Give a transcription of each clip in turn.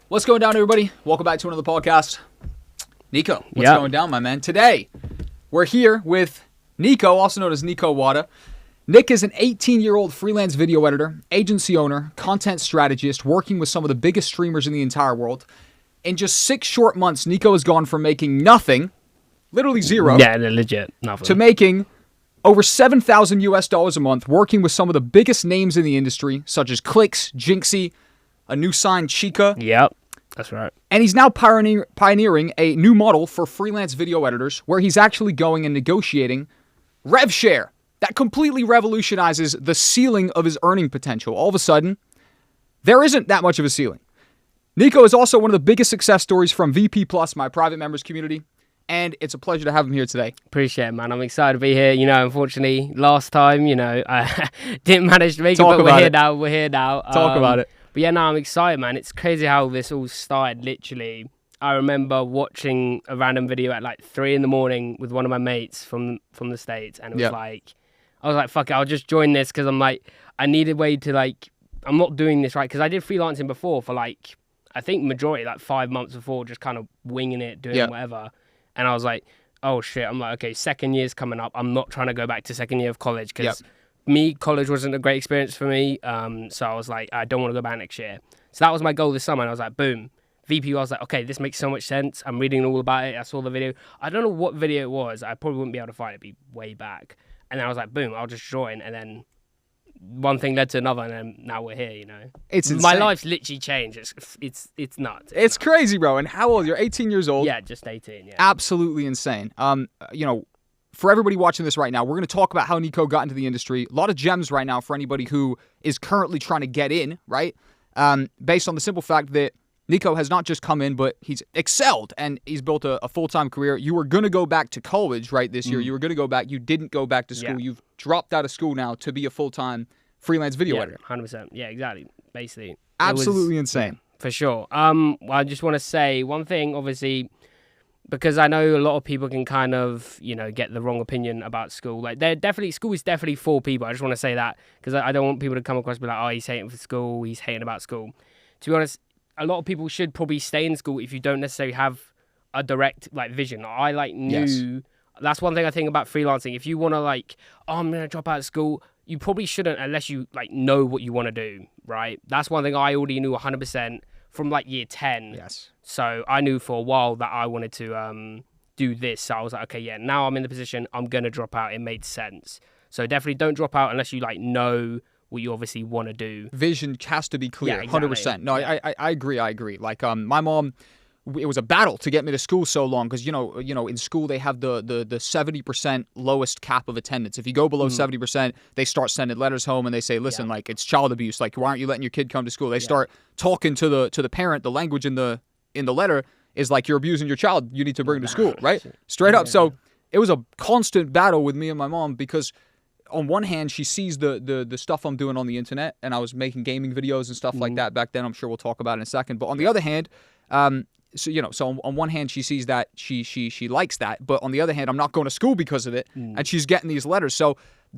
What's going down, everybody? Welcome back to another podcast. Nicko, what's going down, my man? Today, we're here with Nicko, also known as Nickowada. Nick is an 18-year-old freelance video editor, agency owner, content strategist, working with some of the biggest streamers in the entire world. In just 6 short months, Nicko has gone from making nothing, literally zero, legit nothing, to making over $7,000 a month, working with some of the biggest names in the industry, such as Clicks, Jinxie, a new sign, Chica. Yep, that's right. And he's now pioneering a new model for freelance video editors, where he's actually going and negotiating rev share. That completely revolutionizes the ceiling of his earning potential. All of a sudden, there isn't that much of a ceiling. Nicko is also one of the biggest success stories from VP Plus, my private members community, and it's a pleasure to have him here today. Appreciate it, man. I'm excited to be here. Unfortunately, last time, I didn't manage to make it, but we're here now. We're here now. Talk about it. But yeah, no, I'm excited, man. It's crazy how this all started, literally. I remember watching a random video at like 3 a.m. with one of my mates from the States, and it was I was like, fuck it, I'll just join this because I'm like, I need a way to I'm not doing this right, because I did freelancing before for I think majority, 5 months before, just kind of winging it, doing whatever. And I was like, oh shit, I'm like, okay, second year's coming up. I'm not trying to go back to second year of college because college wasn't a great experience for me. So I was like, I don't want to go back next year. So that was my goal this summer. And I was like, boom. VP, I was like, okay, this makes so much sense. I'm reading all about it. I saw the video. I don't know what video it was. I probably wouldn't be able to find it. It'd be way back. And then I was like, boom, I'll just join. And then one thing led to another, and then now we're here, It's insane. My life's literally changed. It's nuts. It's crazy, bro. And how old? You're 18 years old. Yeah, just 18, yeah. Absolutely insane. For everybody watching this right now, we're going to talk about how Nicko got into the industry. A lot of gems right now for anybody who is currently trying to get in, right? Based on the simple fact that Nicko has not just come in, but he's excelled and he's built a full-time career. You were going to go back to college, right, this year. You were going to go back. You didn't go back to school. Yeah. You've dropped out of school now to be a full-time freelance video editor. 100%. Yeah, exactly. Basically. Absolutely insane. For sure. I just want to say one thing, obviously, because I know a lot of people can kind of, get the wrong opinion about school. School is definitely for people. I just want to say that because I don't want people to come across and be like, oh, he's hating for school. He's hating about school. To be honest, a lot of people should probably stay in school if you don't necessarily have a direct vision. I knew that's one thing I think about freelancing. If you want to I'm gonna drop out of school, you probably shouldn't unless you know what you want to do, right? That's one thing I already knew 100% from year 10. Yes. So I knew for a while that I wanted to do this. So I was like, okay, yeah, now I'm in the position, I'm gonna drop out. It made sense. So definitely don't drop out unless you know what you obviously want to do. Vision has to be clear, yeah, exactly. 100%. No, yeah. I agree. My mom, it was a battle to get me to school so long because, in school they have the 70% lowest cap of attendance. If you go below 70%, they start sending letters home and they say, listen, it's child abuse. Why aren't you letting your kid come to school? They start talking to the parent. The language in the letter is you're abusing your child. You need to bring him to school, right? Straight up. So it was a constant battle with me and my mom because on one hand, she sees the stuff I'm doing on the internet, and I was making gaming videos and stuff like that back then. I'm sure we'll talk about it in a second. But on the other hand, so on one hand, she sees that she likes that, but on the other hand, I'm not going to school because of it, and she's getting these letters. So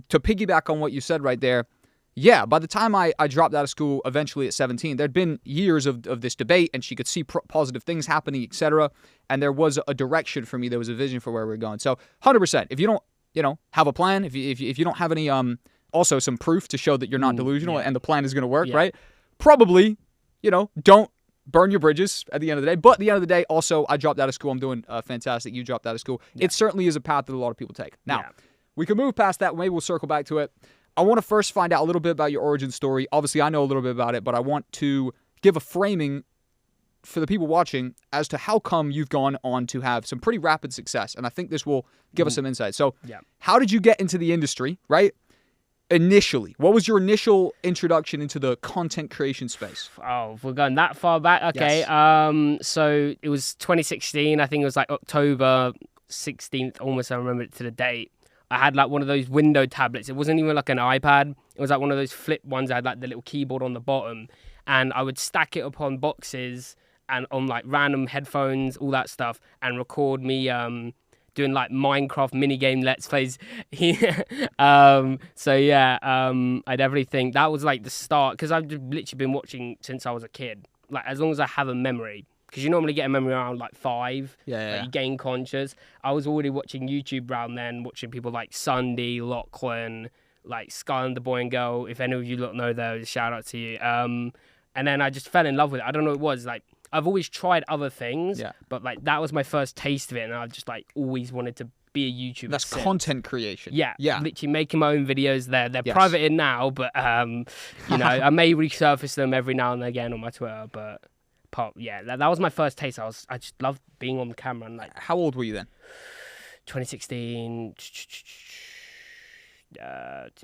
to piggyback on what you said right there, yeah, by the time I dropped out of school eventually at 17, there'd been years of this debate, and she could see positive things happening, etc. And there was a direction for me. There was a vision for where we were going. So 100%, if you don't have a plan, if you don't have any also some proof to show that you're not delusional and the plan is going to work, right? Probably, don't burn your bridges at the end of the day. But at the end of the day, also, I dropped out of school. I'm doing fantastic. You dropped out of school. Yeah. It certainly is a path that a lot of people take. Now, we can move past that. Maybe we'll circle back to it. I want to first find out a little bit about your origin story. Obviously, I know a little bit about it, but I want to give a framing for the people watching as to how come you've gone on to have some pretty rapid success. And I think this will give us some insight. So how did you get into the industry, right? Initially, what was your initial introduction into the content creation space? Oh, if we're going that far back, okay. Yes. So it was 2016. I think it was October 16th, almost. I remember it to the date. I had one of those window tablets. It wasn't even an iPad. It was one of those flip ones that had the little keyboard on the bottom, and I would stack it upon boxes and on random headphones, all that stuff, and record me doing Minecraft minigame let's plays. I definitely think that was the start, because I've literally been watching since I was a kid. like as long as I have a memory. Because you normally get a memory around like 5. Yeah. Like, you gain conscious. I was already watching YouTube around then, watching people like Sunday, Lachlan, like Sky and the Boy and Girl. If any of you lot know those, shout out to you. And then I just fell in love with it. I don't know what it was. Like, I've always tried other things, but like that was my first taste of it. And I just like always wanted to be a YouTuber. That's content creation. Yeah. Literally making my own videos there. They're privated now, but, you know, I may resurface them every now and again on my Twitter, but... that was my first taste. I just loved being on the camera. And like, how old were you then? 2016,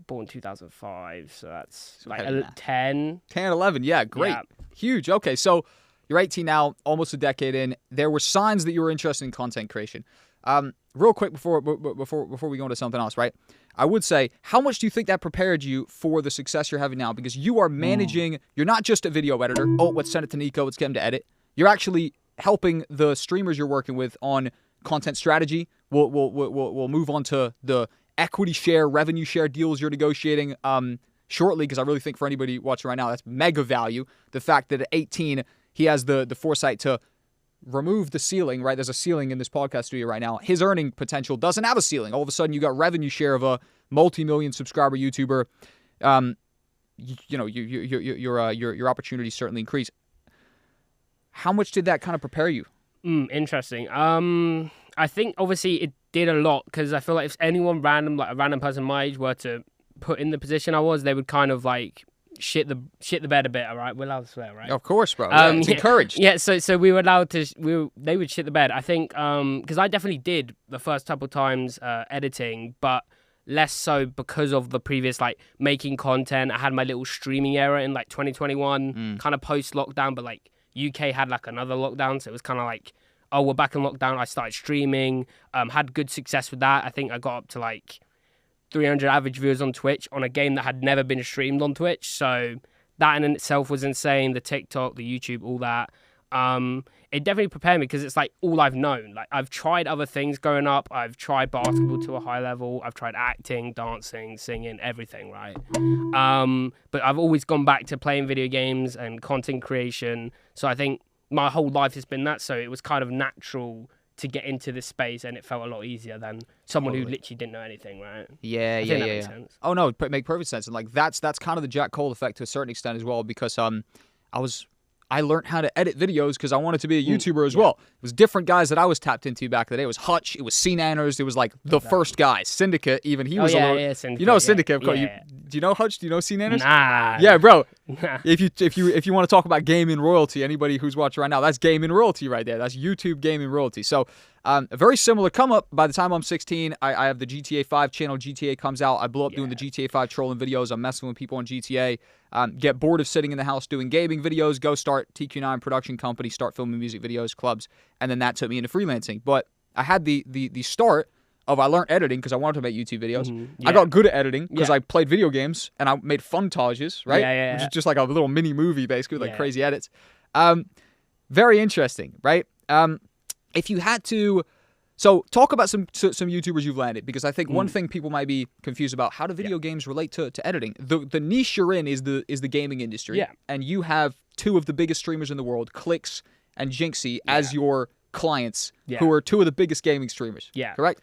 born 2005, so that's like 10, 11. Yeah, great, huge. Okay, so you're 18 now, almost a decade in. There were signs that you were interested in content creation. Real quick before we go into something else, right? I would say, how much do you think that prepared you for the success you're having now? Because you are managing, you're not just a video editor. Oh, let's send it to Nicko, let's get him to edit. You're actually helping the streamers you're working with on content strategy. We'll move on to the equity share, revenue share deals you're negotiating shortly, because I really think for anybody watching right now, that's mega value. The fact that at 18, he has the foresight to remove the ceiling, right? There's a ceiling in this podcast studio right now. His earning potential doesn't have a ceiling. All of a sudden, you got revenue share of a multi-million subscriber YouTuber. Your opportunities certainly increase. How much did that kind of prepare you? Interesting. I think obviously it did a lot, because I feel like if anyone random, like a random person my age, were to put in the position I was, they would kind of like shit the bed a bit. All right, we're allowed to swear, right? Of course, bro. It's encouraged. Yeah, so we were allowed to. They would shit the bed. I think because I definitely did the first couple times editing, but less so because of the previous like making content. I had my little streaming era in like 2021, kind of post lockdown, but like UK had like another lockdown, so it was kind of like, oh, we're back in lockdown. I started streaming, had good success with that. I think I got up to like 300 average viewers on Twitch on a game that had never been streamed on Twitch. So that in itself was insane. The TikTok, the YouTube, all that. It definitely prepared me, because it's like all I've known. Like I've tried other things growing up. I've tried basketball to a high level. I've tried acting, dancing, singing, everything, right? But I've always gone back to playing video games and content creation. So I think my whole life has been that. So it was kind of natural to get into this space, and it felt a lot easier than someone who literally didn't know anything, right? Yeah. Makes sense. Oh no, it make perfect sense, and like that's kind of the Jack Cole effect to a certain extent as well, because I learned how to edit videos because I wanted to be a YouTuber as well. It was different guys that I was tapped into back in the day. It was Hutch, it was C-Nanners, it was like the first guys. Syndicate, even he was a little... Syndicate, you know Syndicate, of course. Yeah. Do you know Hutch? Do you know C-Nanners? Nah. Yeah, bro. Nah. If you want to talk about gaming royalty, anybody who's watching right now, that's gaming royalty right there. That's YouTube gaming royalty. So a very similar come up. By the time I'm 16, I have the GTA 5 channel. GTA comes out. I blow up doing the GTA 5 trolling videos. I'm messing with people on GTA. Get bored of sitting in the house doing gaming videos. Go start TQ9 production company. Start filming music videos, clubs, and then that took me into freelancing. But I had the start of I learned editing because I wanted to make YouTube videos. I got good at editing because I played video games and I made funtages, right? Which is just like a little mini movie basically, like crazy edits. Very interesting, right? If you had to, so talk about some YouTubers you've landed, because I think one thing people might be confused about, how do video games relate to editing? The niche you're in is the gaming industry, and you have two of the biggest streamers in the world, Clicks and Jinxie, as your clients, who are two of the biggest gaming streamers. Correct?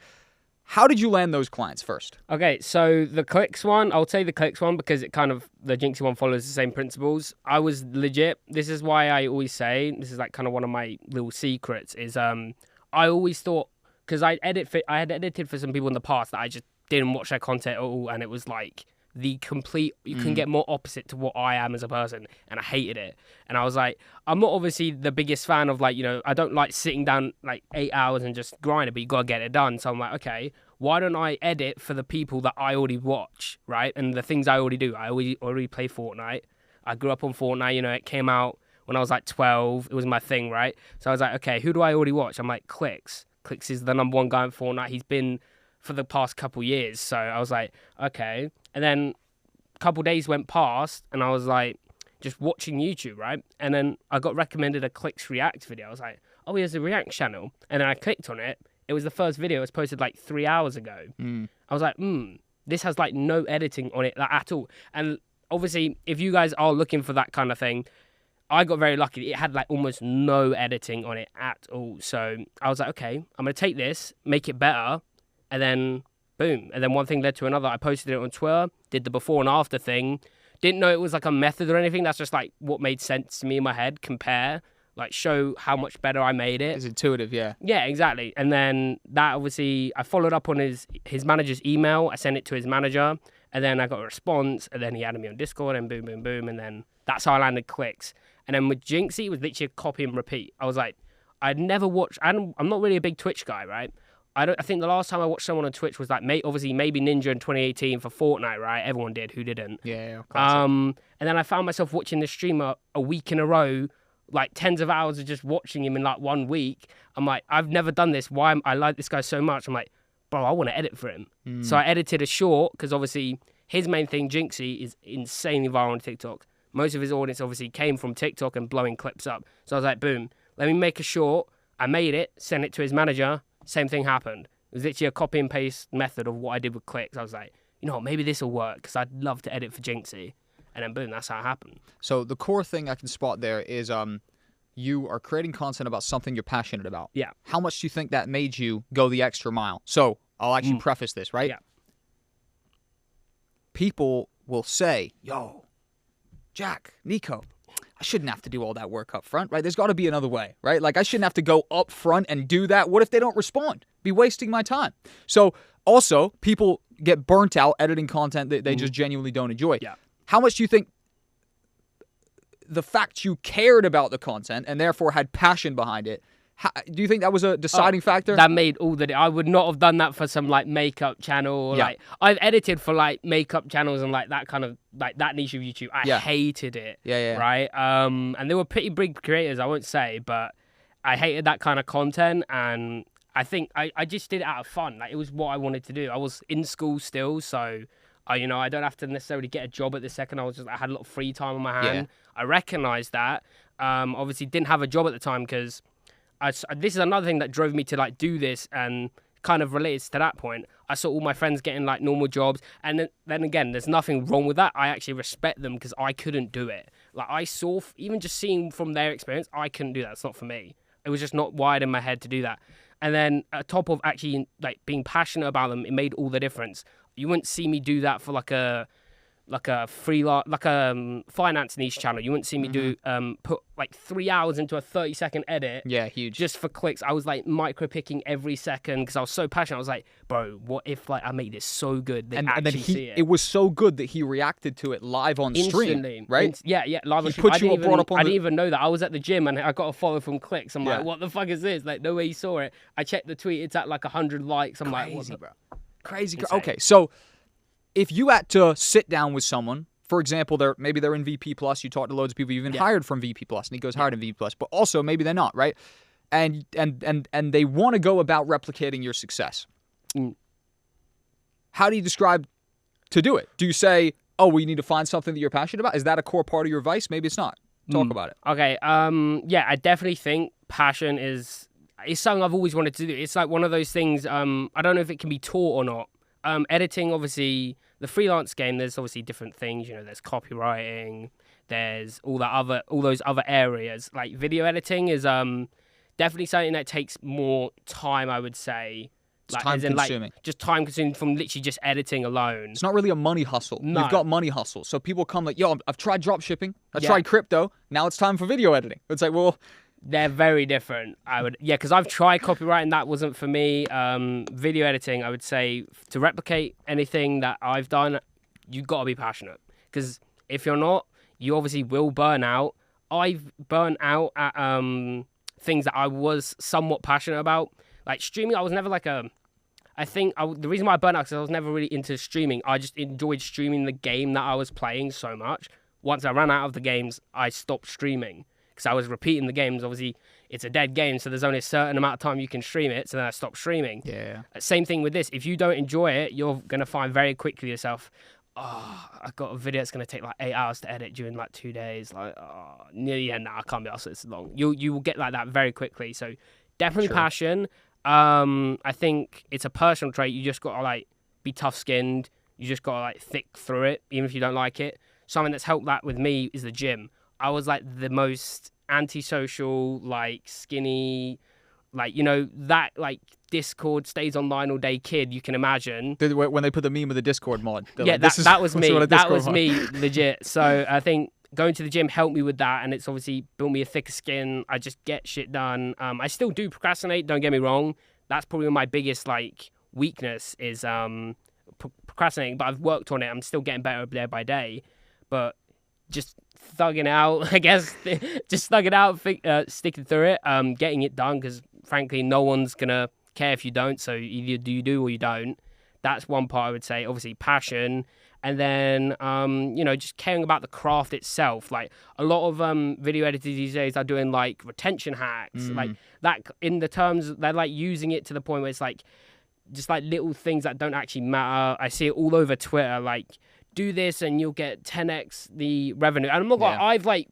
How did you land those clients first? Okay, so the Clicks one, I'll say the Clicks one because it kind of, the Jinxie one follows the same principles. I was legit. This is why I always say, this is like kind of one of my little secrets, is I always thought, because I had edited for some people in the past that I just didn't watch their content at all, and it was like the complete, you can get more opposite to what I am as a person, and I hated it. And I was like, I'm not obviously the biggest fan of like, I don't like sitting down like 8 hours and just grinding, but you gotta get it done. So I'm like, okay, why don't I edit for the people that I already watch, right? And the things I already do. I already play Fortnite. I grew up on Fortnite, it came out when I was like 12. It was my thing, right? So I was like, okay, who do I already watch? I'm like, Clicks. Clicks is the number one guy in Fortnite. He's been for the past couple years. So I was like, okay. And then a couple days went past and I was like, just watching YouTube, right? And then I got recommended a Clicks React video. I was like, oh, he has a React channel. And then I clicked on it. It was the first video. It was posted like 3 hours ago. I was like, this has like no editing on it at all. And obviously, if you guys are looking for that kind of thing, I got very lucky. It had like almost no editing on it at all. So I was like, okay, I'm going to take this, make it better, and then boom. And then one thing led to another. I posted it on Twitter, did the before and after thing. Didn't know it was like a method or anything. That's just like what made sense to me in my head. Compare, like show how much better I made it. It's intuitive, yeah. Yeah, exactly. And then that obviously, I followed up on his manager's email. I sent it to his manager, and then I got a response, and then he added me on Discord, and boom, boom, boom. And then that's how I landed clicks. And then with Jinxie, it was literally a copy and repeat. I was like, I'd never watched, I'm not really a big Twitch guy, right? I think the last time I watched someone on Twitch was like, obviously maybe Ninja in 2018 for Fortnite, right? Everyone did, who didn't? Yeah. And then I found myself watching this streamer a week in a row, like tens of hours of just watching him in like 1 week. I'm like, I've never done this. Why I like this guy so much? I'm like, bro, I want to edit for him. So I edited a short, because obviously his main thing, Jinxie, is insanely viral on TikTok. Most of his audience obviously came from TikTok and blowing clips up. So I was like, boom, let me make a short. I made it, sent it to his manager. Same thing happened. It was literally a copy and paste method of what I did with clicks. I was like, you know what, maybe this will work, because I'd love to edit for Jinxie. And then boom, that's how it happened. So the core thing I can spot there is you are creating content about something you're passionate about. Yeah. How much do you think that made you go the extra mile? So I'll actually preface this, right? Yeah. People will say, yo, Jack, Nicko, I shouldn't have to do all that work up front, right? There's got to be another way, right? Like, I shouldn't have to go up front and do that. What if they don't respond? Be wasting my time. So also, people get burnt out editing content that they just genuinely don't enjoy. Yeah. How much do you think the fact you cared about the content and therefore had passion behind it, do you think that was a deciding factor? That made all the... I would not have done that for some like makeup channel. Or, like, I've edited for like makeup channels and like that kind of like that niche of YouTube. I hated it. Yeah. Right. And they were pretty big creators, I won't say, but I hated that kind of content. And I think I just did it out of fun. Like, it was what I wanted to do. I was in school still, so I don't have to necessarily get a job at the second. I had a lot of free time on my hand. I recognized that. Obviously didn't have a job at the time, because this is another thing that drove me to like do this, and kind of relates to that point. I saw all my friends getting like normal jobs, and then again, there's nothing wrong with that. I actually respect them, because I couldn't do it. Like, I saw, even just seeing from their experience, I couldn't do that. It's not for me. It was just not wired in my head to do that. And then on top of actually like being passionate about them, it made all the difference. You wouldn't see me do that for like a freelance, like a finance niche channel. You wouldn't see me do put like 3 hours into a 30-second edit. Yeah, huge. Just for clicks. I was like micro picking every second, because I was so passionate. I was like, bro, what if like I made this so good they actually see it? It was so good that he reacted to it live on stream, right? Yeah, live on stream. I didn't even know that. I was at the gym and I got a follow from clicks. I'm like, what the fuck is this? Like, no way he saw it. I checked the tweet. It's at like 100 likes. I'm like, what the... bro. Crazy. Okay, so if you had to sit down with someone, for example, maybe they're in VP Plus, you talk to loads of people you've even hired from VP Plus, Nico's hired in VP Plus, but also maybe they're not, right? And they want to go about replicating your success. How do you describe to do it? Do you say, oh, we need to find something that you're passionate about? Is that a core part of your advice? Maybe it's not. Talk about it. Okay. Yeah, I definitely think passion is something I've always wanted to do. It's like one of those things, I don't know if it can be taught or not. Editing, obviously, the freelance game, there's obviously different things. There's copywriting, there's all those other areas. Like, video editing is definitely something that takes more time, I would say. It's time consuming. Just time consuming from literally just editing alone. It's not really a money hustle. No. You've got money hustle. So people come like, yo, I've tried drop shipping. I've tried crypto. Now it's time for video editing. It's like, well... They're very different. Because I've tried copywriting. That wasn't for me. Video editing, I would say, to replicate anything that I've done, you've got to be passionate. Because if you're not, you obviously will burn out. I've burnt out at things that I was somewhat passionate about. Like streaming, I was never like a... the reason why I burnt out is because I was never really into streaming. I just enjoyed streaming the game that I was playing so much. Once I ran out of the games, I stopped streaming. Because I was repeating the games. Obviously, it's a dead game, so there's only a certain amount of time you can stream it, so then I stopped streaming. Yeah. Same thing with this. If you don't enjoy it, you're going to find very quickly yourself, I've got a video that's going to take like 8 hours to edit during like 2 days. Like, I can't be asked this long. You will get like that very quickly. So definitely passion. I think it's a personal trait. You just got to like be tough-skinned. You just got to like thick through it, even if you don't like it. Something that's helped that with me is the gym. I was like the most antisocial, like skinny, like, you know, that like Discord stays online all day kid you can imagine. When they put the meme of the Discord mod. Yeah, like, that was me. That was mod. me, legit. So I think going to the gym helped me with that, and it's obviously built me a thicker skin. I just get shit done. I still do procrastinate, don't get me wrong. That's probably my biggest like weakness is procrastinating, but I've worked on it. I'm still getting better day by day, but just thugging out, I guess, just thugging out, sticking through it, getting it done, because frankly, no one's gonna care if you don't, so either you do or you don't. That's one part I would say. Obviously, passion, and then you know, just caring about the craft itself. Like a lot of video editors these days are doing like retention hacks, like that. In the terms, they're like using it to the point where it's like just like little things that don't actually matter. I see it all over Twitter, like do this and you'll get 10x the revenue. And I'm not gonna, I've like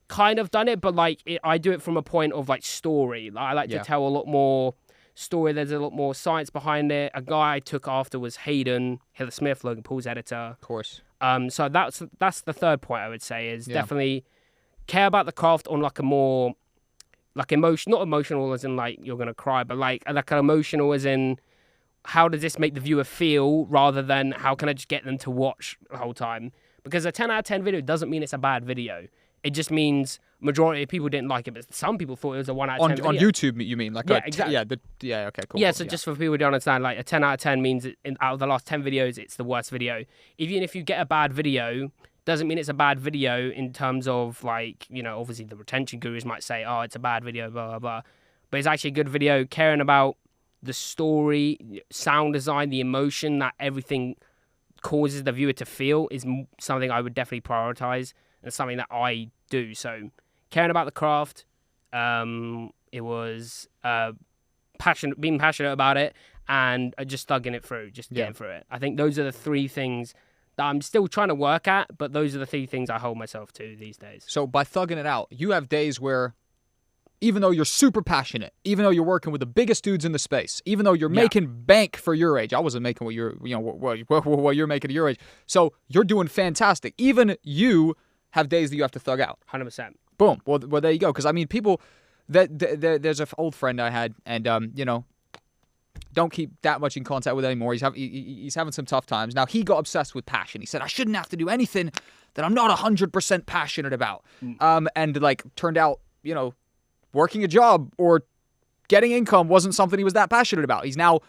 kind of done it, but like I do it from a point of like story. Like, I like to tell a lot more story. There's a lot more science behind it. A guy I took after was Heather Smith, Logan Paul's editor. Of course. So that's the third point I would say is definitely care about the craft on like a more like not emotional as in like you're gonna cry, but like an emotional as in how does this make the viewer feel rather than how can I just get them to watch the whole time? Because a 10 out of 10 video doesn't mean it's a bad video. It just means majority of people didn't like it, but some people thought it was a 1 out of 10 video. On YouTube, you mean? Like exactly. Okay, cool. Yeah, so just for people who don't understand, like a 10 out of 10 means out of the last 10 videos, it's the worst video. Even if you get a bad video, doesn't mean it's a bad video in terms of like, you know, obviously the retention gurus might say, oh, it's a bad video, blah, blah, blah. But it's actually a good video, caring about the story, sound design, the emotion that everything causes the viewer to feel is something I would definitely prioritize, and something that I do. So caring about the craft, it was being passionate about it, and just thugging it through, just getting through it. I think those are the three things that I'm still trying to work at, but those are the three things I hold myself to these days. So by thugging it out, you have days where even though you're super passionate, even though you're working with the biggest dudes in the space, even though you're making bank for your age, I wasn't making what you're, you know, what you're making at your age. So you're doing fantastic. Even you have days that you have to thug out. 100%. Boom. Well, there you go. Because I mean, people there's an old friend I had, and you know, don't keep that much in contact with anymore. He's having some tough times. Now he got obsessed with passion. He said I shouldn't have to do anything that I'm not 100% passionate about. And like turned out, you know, working a job or getting income wasn't something he was that passionate about. He's now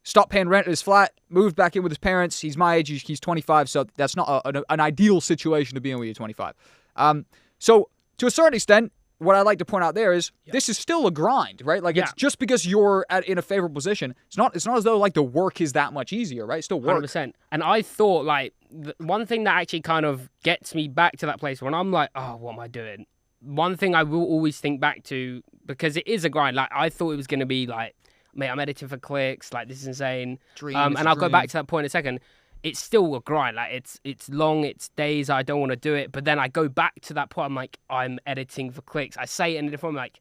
stopped paying rent at his flat, moved back in with his parents. He's my age. He's 25, so that's not an ideal situation to be in when you're 25. So to a certain extent, what I'd like to point out there is this is still a grind, right? Like it's just because you're in a favorable position, it's not as though like the work is that much easier, right? It's still work. 100%. And I thought like one thing that actually kind of gets me back to that place when I'm like, oh, what am I doing? One thing I will always think back to, because it is a grind, like I thought it was going to be like, mate, I'm editing for clicks, like this is insane. And I'll go back to that point in a second. It's still a grind, like it's long, it's days I don't want to do it, but then I go back to that point, I'm like, I'm editing for clicks. I say it in a different way, like,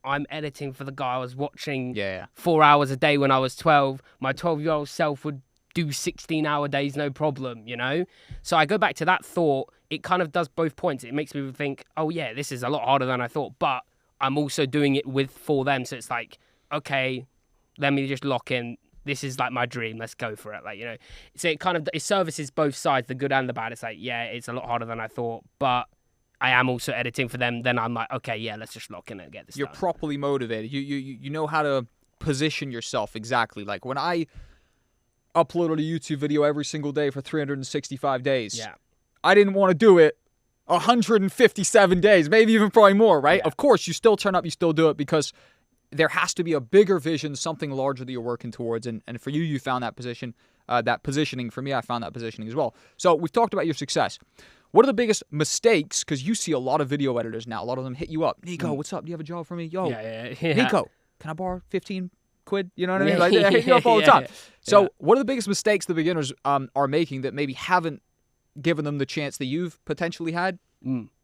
I'm editing for the guy I was watching 4 hours a day when I was 12. My 12-year-old self would do 16-hour days, no problem, you know? So I go back to that thought. It kind of does both points. It makes me think, oh yeah, this is a lot harder than I thought, but I'm also doing it for them. So it's like, okay, let me just lock in. This is like my dream. Let's go for it. Like, you know, so it services both sides, the good and the bad. It's like, yeah, it's a lot harder than I thought, but I am also editing for them. Then I'm like, okay, yeah, let's just lock in and get this done. You're properly motivated. You know how to position yourself exactly. Like when I uploaded a YouTube video every single day for 365 days. I didn't want to do it 157 days, maybe even probably more, right? Of course, you still turn up, you still do it because there has to be a bigger vision, something larger that you're working towards. And for you found that position, that positioning. For me, I found that positioning as well. So we've talked about your success. What are the biggest mistakes? Because you see a lot of video editors now. A lot of them hit you up. Nicko, what's up? Do you have a job for me? Yo, Nicko, can I borrow 15 quid? You know what I mean? Like, they hit you up all the time. So what are the biggest mistakes the beginners are making that maybe haven't given them the chance that you've potentially had?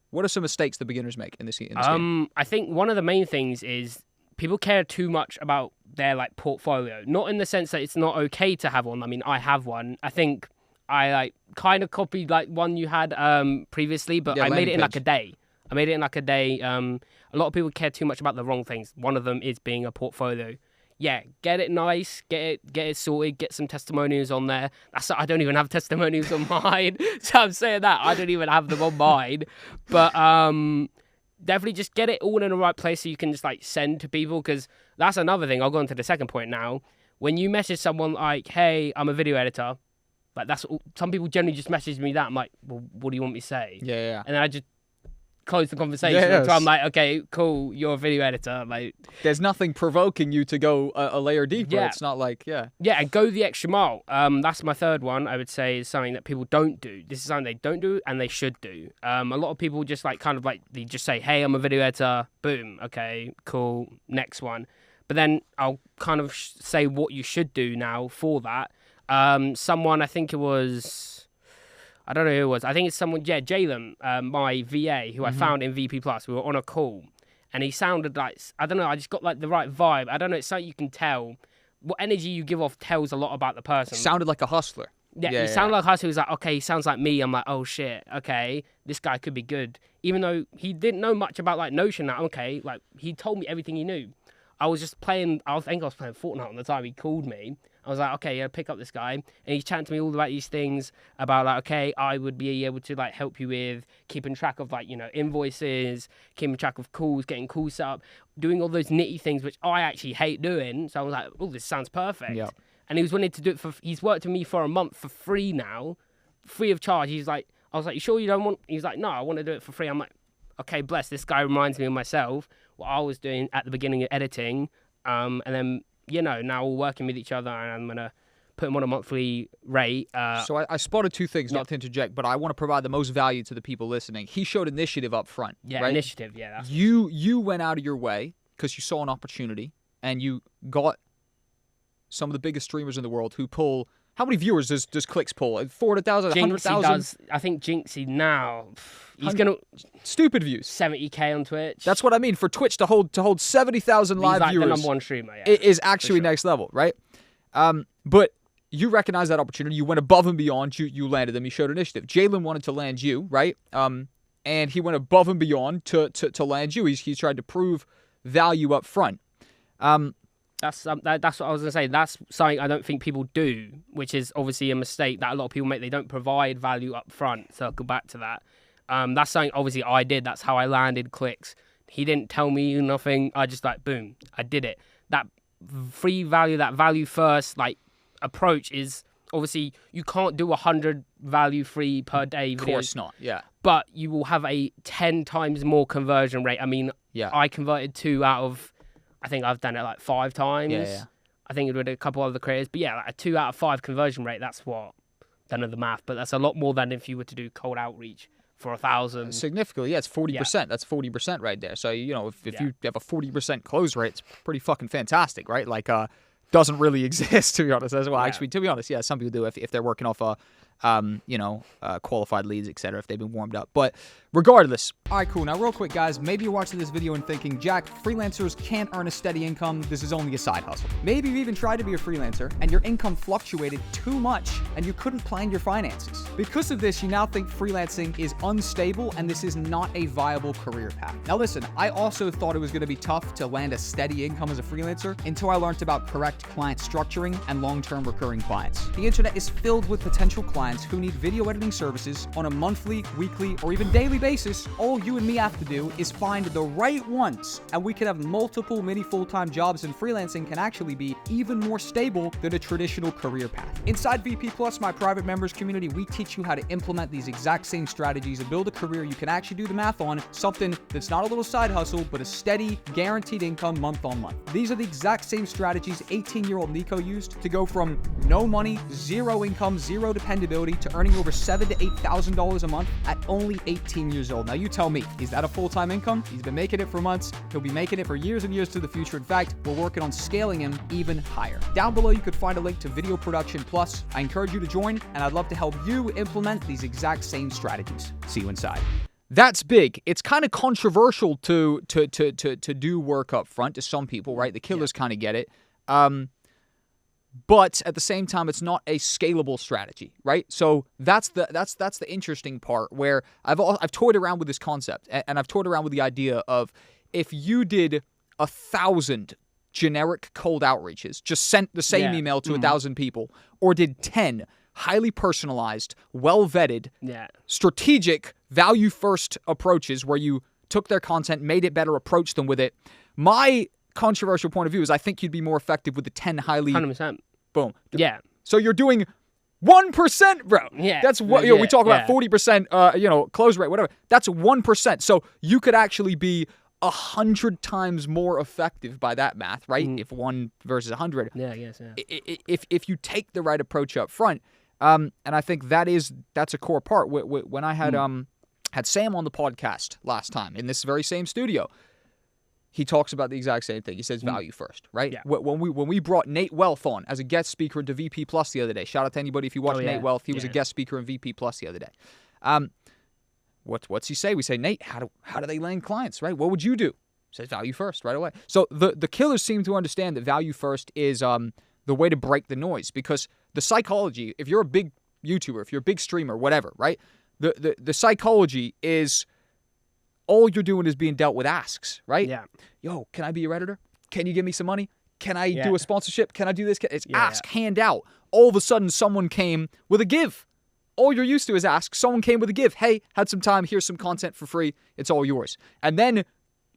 What are some mistakes the beginners make in this game? I think one of the main things is people care too much about their like portfolio. Not in the sense that it's not okay to have one. I mean, I have one. I think I like kind of copied like one you had previously, but I made it in like a day. I made it in like a day. A lot of people care too much about the wrong things. One of them is being a portfolio. Yeah, get it nice, get it sorted, get some testimonials on there. I don't even have testimonials on mine, so I'm saying that I don't even have them on mine. But definitely just get it all in the right place so you can just like send to people, because that's another thing. I'll go on to the second point now. When you message someone like, "Hey, I'm a video editor," like that's all, some people generally just message me that. I'm like, "Well, what do you want me to say?" Yeah. And then I just close the conversation until I'm like, okay, cool, you're a video editor. Like, there's nothing provoking you to go a layer deeper. Yeah. It's not like, yeah, and go the extra mile. That's my third one. I would say is something that people don't do. This is something they don't do and they should do. A lot of people just like kind of like they just say, hey, I'm a video editor. Boom. Okay, cool. Next one. But then I'll kind of say what you should do now for that. Someone, I think it was. I don't know who it was. I think it's someone, Jalen, my VA, who I found in VP Plus. We were on a call, and he sounded like, I don't know, I just got like the right vibe. I don't know, it's something you can tell. What energy you give off tells a lot about the person. Sounded like a hustler. He sounded like a hustler. He was like, okay, he sounds like me. I'm like, oh shit, okay, this guy could be good. Even though he didn't know much about like Notion, that okay, like he told me everything he knew. I was just playing, I think I was playing Fortnite on the time he called me. I was like, okay, yeah, pick up this guy. And he's chatting to me all about these things about like, okay, I would be able to like help you with keeping track of like, you know, invoices, keeping track of calls, getting calls set up, doing all those nitty things, which I actually hate doing. So I was like, oh, this sounds perfect. Yep. And he was willing to do it he's worked with me for a month for free now, free of charge. He's like, I was like, you sure you don't want, he's like, no, I want to do it for free. I'm like, okay, bless, this guy reminds me of myself, what I was doing at the beginning of editing. And then, you know, now we're working with each other, and I'm going to put him on a monthly rate. So I spotted two things, not to interject, but I want to provide the most value to the people listening. He showed initiative up front. Yeah, right? initiative, yeah. You went out of your way because you saw an opportunity, and you got some of the biggest streamers in the world who pull... How many viewers does Clicks pull? 400,000, 100,000? I think Jinxie now, he's going to... Stupid views. 70K on Twitch. That's what I mean. For Twitch to hold 70,000 live like viewers... the number one streamer, It is actually next level, right? But you recognize that opportunity. You went above and beyond. You landed them. You showed initiative. Jalen wanted to land you, right? And he went above and beyond to land you. He's tried to prove value up front. That's what I was going to say. That's something I don't think people do, which is obviously a mistake that a lot of people make. They don't provide value up front. Circle back to that. That's something obviously I did. That's how I landed Clicks. He didn't tell me nothing. I just like, boom, I did it. That free value, that value first like approach is obviously you can't do 100 value free per day videos. Of course not, yeah. But you will have a 10 times more conversion rate. I mean, I converted 2 out of... I think I've done it like 5 times. Yeah. I think it with a couple other creators. But yeah, like a 2 out of 5 conversion rate, that's what, don't know the math, but that's a lot more than if you were to do cold outreach for 1,000. Significantly, yeah, it's 40%. Yeah. That's 40% right there. So, you know, if you have a 40% close rate, it's pretty fucking fantastic, right? Like, doesn't really exist, to be honest. As well, actually, to be honest, yeah, some people do if they're working off qualified leads, etc., if they've been warmed up. But regardless. All right, cool. Now, real quick, guys, maybe you're watching this video and thinking, Jack, freelancers can't earn a steady income. This is only a side hustle. Maybe you've even tried to be a freelancer and your income fluctuated too much and you couldn't plan your finances. Because of this, you now think freelancing is unstable and this is not a viable career path. Now, listen, I also thought it was going to be tough to land a steady income as a freelancer until I learned about correct client structuring and long-term recurring clients. The internet is filled with potential clients who need video editing services on a monthly, weekly, or even daily basis. All you and me have to do is find the right ones, and we can have multiple mini full-time jobs, and freelancing can actually be even more stable than a traditional career path. Inside VP Plus, my private members community, we teach you how to implement these exact same strategies and build a career you can actually do the math on, something that's not a little side hustle, but a steady, guaranteed income month on month. These are the exact same strategies 18-year-old Nicko used to go from no money, zero income, zero dependability to earning over $7,000 to $8,000 a month at only 18 years old. Now you tell me, is that a full-time income? He's been making it for months. He'll be making it for years and years to the future. In fact, we're working on scaling him even higher. Down below, you could find a link to Video Production Plus. I encourage you to join, and I'd love to help you implement these exact same strategies. See you inside. That's big. It's kind of controversial to do work up front to some people, right? The killers kind of get it. but at the same time, it's not a scalable strategy, right? So that's the interesting part where I've toyed around with this concept, and I've toyed around with the idea of if you did 1,000 generic cold outreaches, just sent the same email to 1,000 people, or did 10 highly personalized, well-vetted, strategic, value-first approaches where you took their content, made it better, approached them with it. My controversial point of view is I think you'd be more effective with the 10 highly... 100%. Boom. Yeah. So you're doing 1%, bro. Yeah. That's what we talk about 40%, close rate, whatever. That's 1%. So you could actually be 100 times more effective by that math, right? If 1 versus 100. Yeah, I guess, yeah. If you take the right approach up front, and I think that's a core part. When I had Sam on the podcast last time in this very same studio, he talks about the exact same thing. He says value first, right? Yeah. When we brought Nate Wealth on as a guest speaker into VP Plus the other day, shout out to anybody if you watched Nate Wealth. He was a guest speaker in VP Plus the other day. What's he say? We say, Nate, how do they land clients, right? What would you do? He says value first right away. So the killers seem to understand that value first is the way to break the noise, because the psychology, if you're a big YouTuber, if you're a big streamer, whatever, right? The psychology is all you're doing is being dealt with asks, right? Yeah. Yo, can I be your editor? Can you give me some money? Can I do a sponsorship? Can I do this? It's ask, hand out. All of a sudden, someone came with a give. All you're used to is ask. Someone came with a give. Hey, had some time. Here's some content for free. It's all yours. And then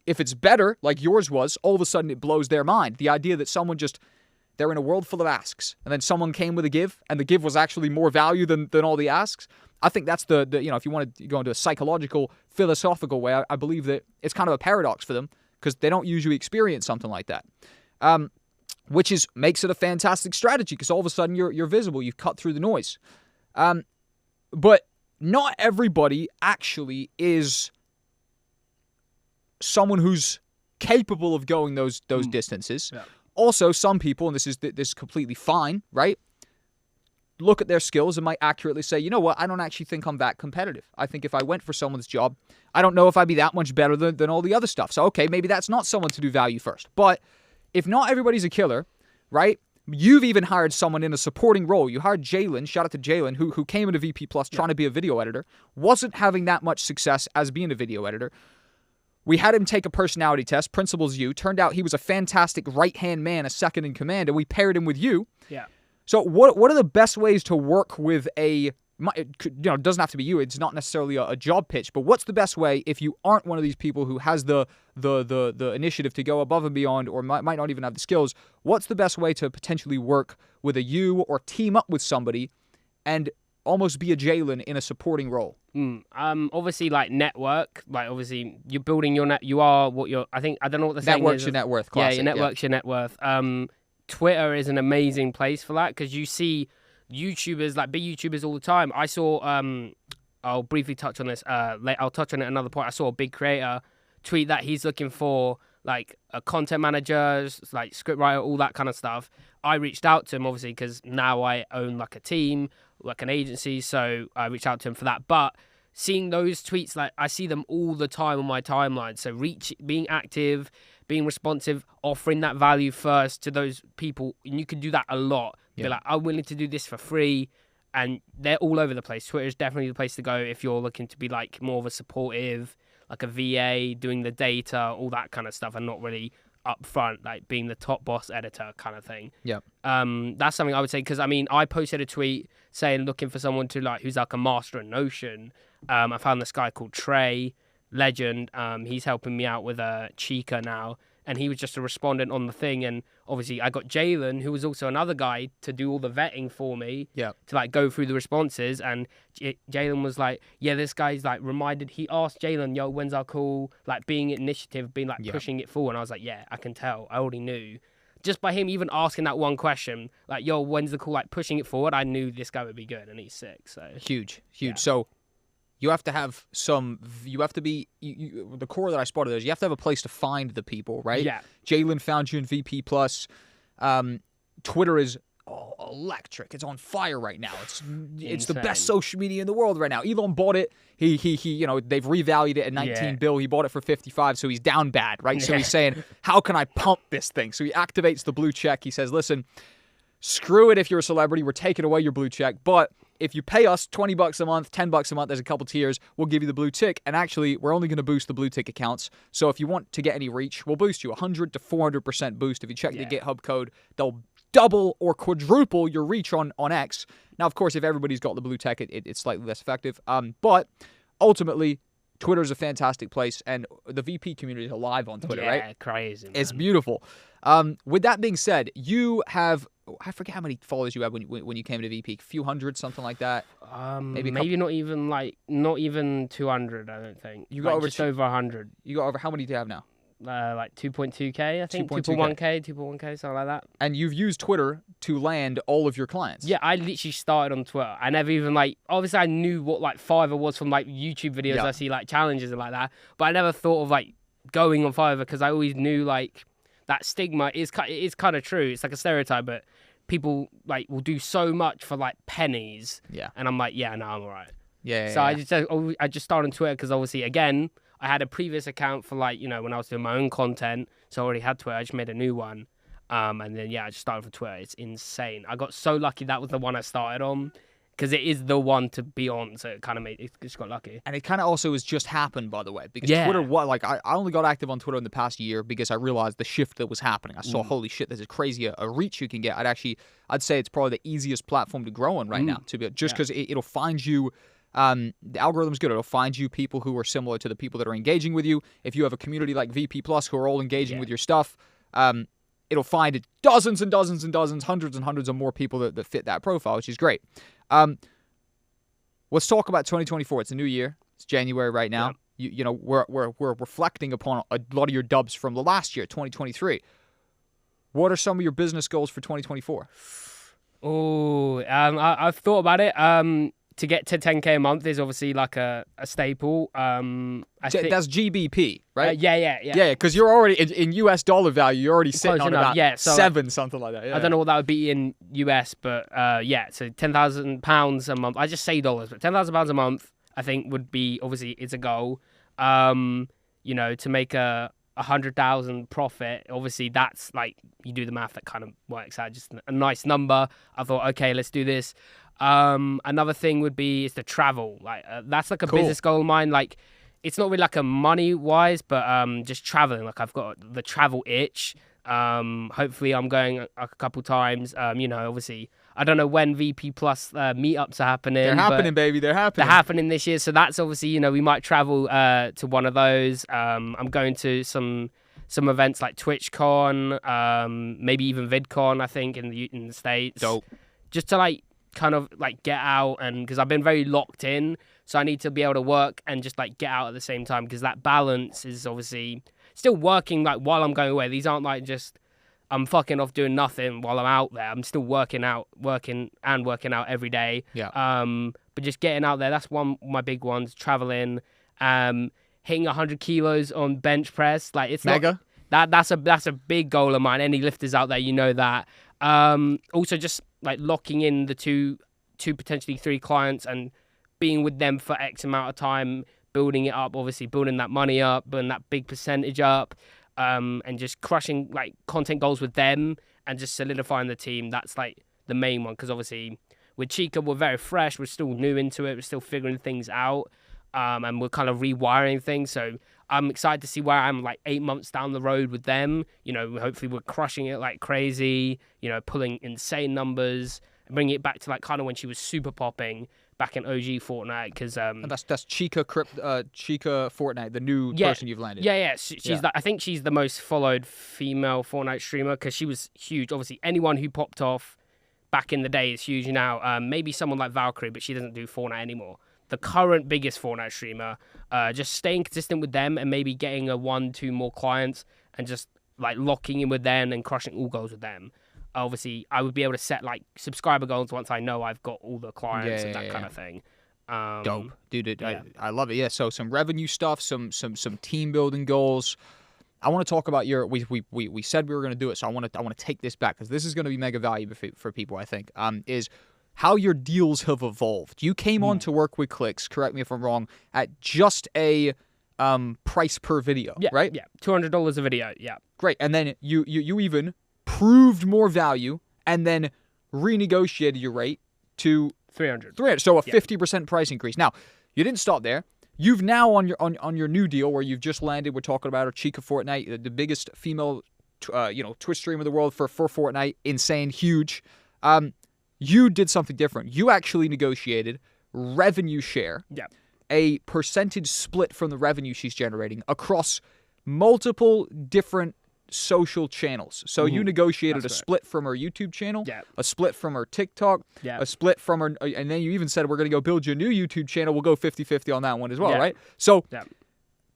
if it's better, like yours was, all of a sudden it blows their mind. The idea that someone they're in a world full of asks, and then someone came with a give, and the give was actually more value than all the asks. I think that's the if you want to go into a psychological, philosophical way, I believe that it's kind of a paradox for them because they don't usually experience something like that, which makes it a fantastic strategy because all of a sudden you're visible, you've cut through the noise. But not everybody actually is someone who's capable of going those distances. Yeah. Also, some people, and this is completely fine, right? Look at their skills and might accurately say, you know what, I don't actually think I'm that competitive. I think if I went for someone's job, I don't know if I'd be that much better than all the other stuff. So, okay, maybe that's not someone to do value first. But if not everybody's a killer, right? You've even hired someone in a supporting role. You hired Jalen, shout out to Jalen, who came into VP Plus trying to be a video editor, wasn't having that much success as being a video editor. We had him take a personality test, Principles U. Turned out he was a fantastic right-hand man, a second in command, and we paired him with you. Yeah. So what are the best ways to work with it doesn't have to be you. It's not necessarily a job pitch, but what's the best way if you aren't one of these people who has the initiative to go above and beyond or might not even have the skills? What's the best way to potentially work with a you or team up with somebody and almost be a Jalen in a supporting role? Obviously, like network. Like obviously, you're building your net. You are what you're. I don't know what the saying is. Network's your net worth. Classic, your network's your net worth. Twitter is an amazing place for that because you see YouTubers, like big YouTubers all the time. I saw, I'll briefly touch on this. I'll touch on it at another point. I saw a big creator tweet that he's looking for like a content manager, like script writer, all that kind of stuff. I reached out to him obviously because now I own like a team, like an agency. So I reached out to him for that. But seeing those tweets, like I see them all the time on my timeline. So being active, being responsive, offering that value first to those people. And you can do that a lot. Yeah. Be like, I'm willing to do this for free. And they're all over the place. Twitter is definitely the place to go if you're looking to be like more of a supportive, like a VA, doing the data, all that kind of stuff, and not really upfront, like being the top boss editor kind of thing. Yeah. That's something I would say, because I mean, I posted a tweet saying looking for someone to like who's like a master in Notion. I found this guy called Trey, legend. He's helping me out with a Chica now, and he was just a respondent on the thing. And obviously, I got Jalen, who was also another guy, to do all the vetting for me. Yeah. To like go through the responses, and Jalen was like, "Yeah, this guy's like reminded." He asked Jalen, "Yo, when's our call?" Like being initiative, being like pushing it forward. And I was like, "Yeah, I can tell. I already knew." Just by him even asking that one question, like, "Yo, when's the call?" Like pushing it forward, I knew this guy would be good, and he's sick. So huge. Yeah. So you have to have you have to be, the core that I spotted is you have to have a place to find the people, right? Yeah. Jalen found you in VP Plus. Twitter is electric. It's on fire right now. It's the best social media in the world right now. Elon bought it. He they've revalued it at 19 bill. He bought it for 55, so he's down bad, right? So he's saying, how can I pump this thing? So he activates the blue check. He says, listen, screw it if you're a celebrity. We're taking away your blue check. But if you pay us $20 a month, $10 a month, there's a couple tiers, we'll give you the blue tick. And actually, we're only going to boost the blue tick accounts. So if you want to get any reach, we'll boost you 100 to 400% boost. If you check the GitHub code, they'll double or quadruple your reach on X. Now, of course, if everybody's got the blue tech, it's slightly less effective. But ultimately, Twitter's a fantastic place, and the VP community is alive on Twitter, right? Yeah, crazy, man. It's beautiful. With that being said, you have, I forget how many followers you had when you came to VP, a few hundred, something like that. Maybe not even 200. I don't think you got over over 100. You got over, how many do you have now? Like 2.2k, I think. 2.1k, something like that. And you've used Twitter to land all of your clients. Yeah, I literally started on Twitter. I never even obviously I knew what Fiverr was from YouTube videos. I see challenges and like that, but I never thought of going on Fiverr because I always knew that stigma is kind of true. It's like a stereotype, but people will do so much for pennies. Yeah. And I'm like, yeah, no, I'm alright. Yeah. So I just started on Twitter because obviously again, I had a previous account for when I was doing my own content, so I already had Twitter. I just made a new one, and then I just started for Twitter. It's insane. I got so lucky that was the one I started on, because it is the one to be on. So it kind of just got lucky. And it kind of also has just happened, by the way, because Twitter, I only got active on Twitter in the past year because I realized the shift that was happening. I saw, holy shit, there's a crazy a reach you can get. I'd say it's probably the easiest platform to grow on right now, just because it'll find you. The algorithm's good. It'll find you people who are similar to the people that are engaging with you. If you have a community like VP Plus who are all engaging with your stuff, it'll find dozens and dozens and dozens, hundreds and hundreds of more people that fit that profile, which is great. Let's talk about 2024. It's a new year. It's January right now. Yeah. We're reflecting upon a lot of your dubs from the last year, 2023. What are some of your business goals for 2024? Oh, I've thought about it. To get to 10k a month is obviously a staple. That's GBP, right? Yeah. Because you're already in US dollar value. You're already sitting on about seven, something like that. Yeah. I don't know what that would be in US, but so £10,000 a month. I just say dollars, but £10,000 a month I think would be obviously it's a goal. To make a 100,000 profit. Obviously, that's you do the math, that kind of works out just a nice number. I thought, okay, let's do this. Another thing would be is to travel. That's a business goal of mine. It's not really a money wise, but just traveling. I've got the travel itch. Hopefully I'm going a couple times. Obviously I don't know when VP Plus meetups are happening. They're happening, baby. They're happening. They're happening this year. So that's obviously, we might travel to one of those. I'm going to some events like TwitchCon, maybe even VidCon, I think, in the States. Dope. Just to kind of get out, and because I've been very locked in, so I need to be able to work and just get out at the same time, because that balance is obviously still working while I'm going away. These aren't just I'm fucking off doing nothing while I'm out there. I'm still working out every day. Yeah. But just getting out there, that's one of my big ones. Traveling, hitting 100 kilos on bench press, it's mega. That's a big goal of mine. Any lifters out there, that. Also just locking in the two potentially 3 clients and being with them for X amount of time, building it up, obviously building that money up, building that big percentage up, and just crushing content goals with them and just solidifying the team. That's the main one, because obviously with Chica we're very fresh, we're still new into it, we're still figuring things out, and we're kind of rewiring things. So I'm excited to see where I'm 8 months down the road with them. Hopefully we're crushing it like crazy, pulling insane numbers and bringing it back to kind of when she was super popping back in OG Fortnite. Because that's Chica Fortnite, the new person you've landed. Yeah. She's I think she's the most followed female Fortnite streamer, because she was huge. Obviously, anyone who popped off back in the day is huge now. Maybe someone like Valkyrie, but she doesn't do Fortnite anymore. The current biggest Fortnite streamer, just staying consistent with them and maybe getting 1-2 more clients and just locking in with them and crushing all goals with them. Obviously, I would be able to set subscriber goals once I know I've got all the clients and that kind of thing. Dope, dude. I love it. Yeah. So some revenue stuff, some team building goals. I want to talk about we said we were going to do it, so I want to take this back, because this is going to be mega valuable for people, I think. Is how your deals have evolved. You came on to work with Clicks, correct me if I'm wrong, at just a price per video, right? Yeah, $200 a video, yeah. Great. And then you even proved more value and then renegotiated your rate to 300. 300. So a 50% price increase. Now, you didn't stop there. You've now on your new deal where you've just landed. We're talking about Chica Fortnite, the biggest female, Twitch streamer in the world for Fortnite. Insane, huge. You did something different. You actually negotiated revenue share. Yeah. A percentage split from the revenue she's generating across multiple different social channels. So you negotiated a split from her YouTube channel, a split from her TikTok, a split from her, and then you even said, we're going to go build you a new YouTube channel. We'll go 50-50 on that one as well, right? So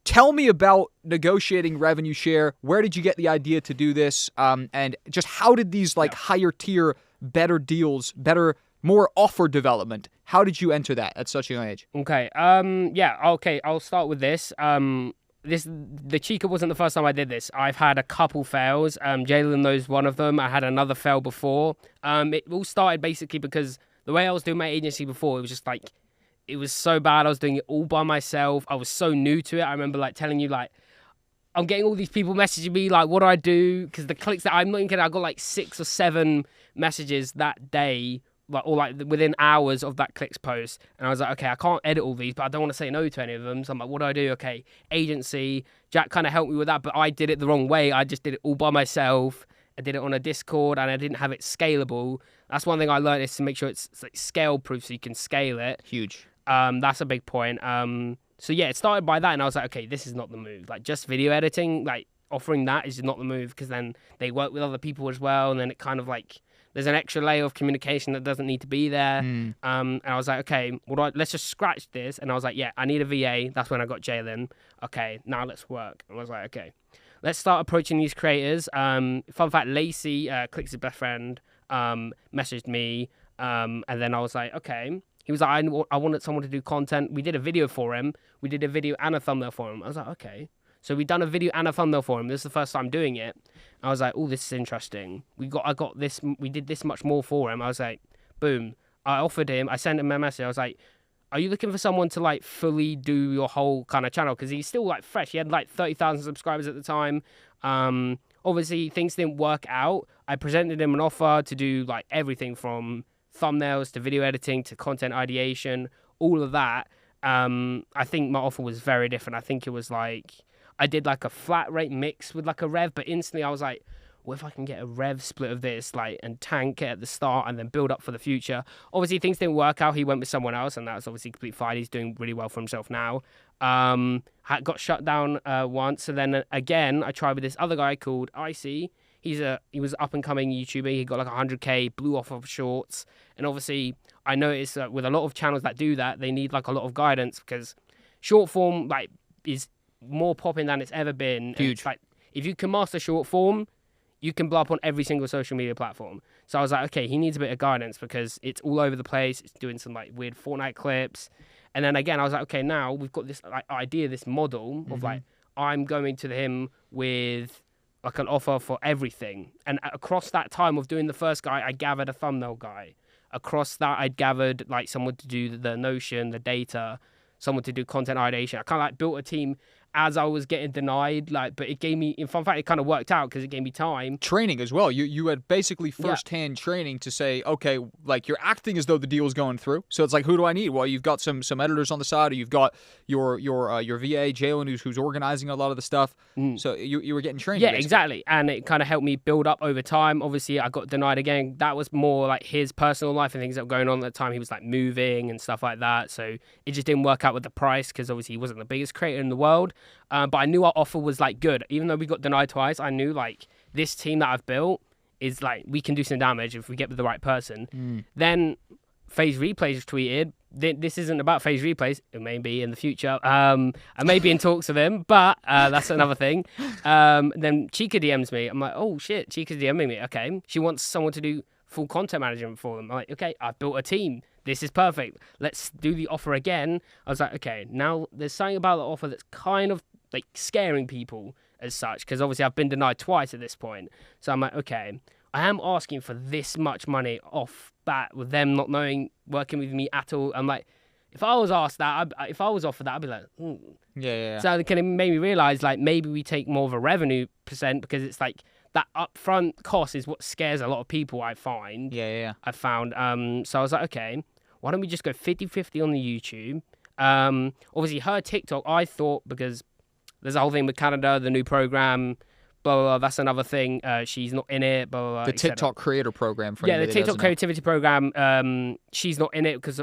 tell me about negotiating revenue share. Where did you get the idea to do this? And just how did these higher tier, better deals, more offer development, how did you enter that at such a young age? Okay. I'll start with this. The Chica wasn't the first time I did this. I've had a couple fails. Jalen knows one of them. I had another fail before. It all started basically because the way I was doing my agency before, it was just like, it was so bad. I was doing it all by myself. I was so new to it. I remember telling you I'm getting all these people messaging me what do I do? Because the clicks that I'm not even kidding, I got 6 or 7 messages that day. Within hours of that clicks post, and I was like, okay, I can't edit all these, but I don't want to say no to any of them. So I'm like, what do I do? Okay, agency. Jack kind of helped me with that, but I did it the wrong way. I just did it all by myself. I did it on a Discord, and I didn't have it scalable. That's one thing I learned, is to make sure it's scale proof so you can scale it. Huge. That's a big point. So yeah, it started by that, and I was like, okay, this is not the move. Just video editing, offering that is not the move, because then they work with other people as well, and then it kind of there's an extra layer of communication that doesn't need to be there. And I was like, okay, let's just scratch this. And I was like, yeah, I need a VA. That's when I got Jalen. Okay, now let's work. And I was like, okay, let's start approaching these creators. Fun fact, Lacey, Clicks' best friend, messaged me. And then I was like, okay. He was like, I wanted someone to do content. We did a video for him. We did a video and a thumbnail for him. I was like, okay. So we'd done a video and a thumbnail for him. This is the first time doing it. I was like, oh, this is interesting. We did this much more for him. I was like, boom. I offered him, I sent him a message. I was like, are you looking for someone to fully do your whole kind of channel? Because he's still fresh. He had 30,000 subscribers at the time. Obviously things didn't work out. I presented him an offer to do everything from thumbnails to video editing to content ideation, all of that. I think my offer was very different. I think it was I did a flat rate mix with a rev, but instantly I was like, what if I can get a rev split of this, and tank it at the start and then build up for the future? Obviously things didn't work out. He went with someone else, and that's obviously completely fine. He's doing really well for himself now. Got shut down once, and then again I tried with this other guy called Icy. He was up and coming YouTuber. He got 100K, blew off of shorts, and obviously I noticed that with a lot of channels that do that, they need a lot of guidance, because short form is more popping than it's ever been. Huge. If you can master short form, you can blow up on every single social media platform. So I was like, okay, he needs a bit of guidance, because it's all over the place. It's doing some weird Fortnite clips. And then again, I was like, okay, now we've got this idea, this model of I'm going to him with an offer for everything. And across that time of doing the first guy, I gathered a thumbnail guy. Across that, I'd gathered someone to do the Notion, the data, someone to do content ideation. I kind of built a team as I was getting denied, but it gave me, in fact, it kind of worked out because it gave me time. Training as well. You had basically first-hand training to say, okay, you're acting as though the deal's going through. So it's who do I need? Well, you've got some editors on the side, or you've got your VA, Jalen, who's organizing a lot of the stuff. So you were getting trained. Yeah, basically. Exactly. And it kind of helped me build up over time. Obviously, I got denied again. That was more his personal life and things that were going on at the time. He was moving and stuff like that. So it just didn't work out with the price, because obviously he wasn't the biggest creator in the world. But I knew our offer was good. Even though we got denied twice, I knew this team that I've built is we can do some damage if we get with the right person. Then Phase Replays tweeted, this isn't about Phase Replays. It may be in the future. I may be in talks with him, but that's another thing. Then Chica DMs me. I'm like, oh shit, Chica's DMing me. Okay. She wants someone to do full content management for them. I'm like, okay, I've built a team. This is perfect. Let's do the offer again. I was like, okay, now there's something about the offer that's kind of scaring people as such, because obviously I've been denied twice at this point. So I'm like, okay, I am asking for this much money off bat with them not knowing, working with me at all. I'm like, if I was asked that, if I was offered that, I'd be like, Yeah. So it kind of made me realize, maybe we take more of a revenue percent, because it's that upfront cost is what scares a lot of people, I find. Yeah. I found. So I was like, okay, why don't we just go 50-50 on the YouTube? Obviously, her TikTok, I thought, because there's a whole thing with Canada, the new program, blah, blah, blah. That's another thing. She's not in it, blah, blah, blah. The TikTok creator program. For the TikTok creativity program, she's not in it because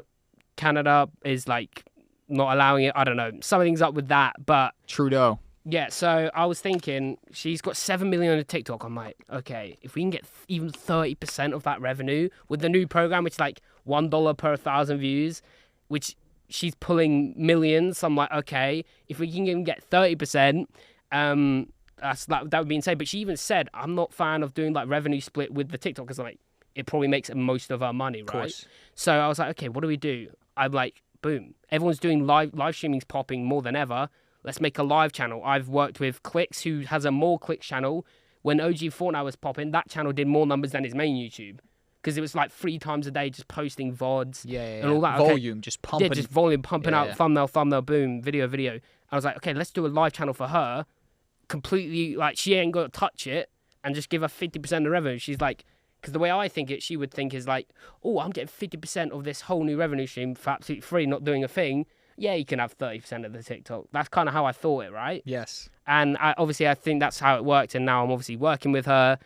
Canada is like not allowing it. I don't know. Something's up with that, but... Trudeau. Yeah, so I was thinking, she's got 7 million on TikTok. I'm like, okay, if we can get even 30% of that revenue with the new program, which is like $1 per 1,000 views, which she's pulling millions. I'm like, okay, if we can even get 30%, that would be insane. But she even said, I'm not a fan of doing like revenue split with the TikTok because like it probably makes most of our money, right? Course. So I was like, okay, what do we do? I'm like, boom, everyone's doing live streaming's popping more than ever. Let's make a live channel. I've worked with Clicks, who has a more clicks channel. When OG Fortnite was popping, that channel did more numbers than his main YouTube. Because it was like 3 times a day just posting VODs and all that. Volume, just pumping. Yeah, just volume, pumping out thumbnail, boom, video. I was like, okay, let's do a live channel for her. Completely, like, she ain't got to touch it and just give her 50% of the revenue. She's like, because the way I think it, she would think is like, oh, I'm getting 50% of this whole new revenue stream for absolutely free, not doing a thing. Yeah, you can have 30% of the TikTok. That's kind of how I thought it, right? Yes. And I think that's how it worked. And now I'm obviously working with her.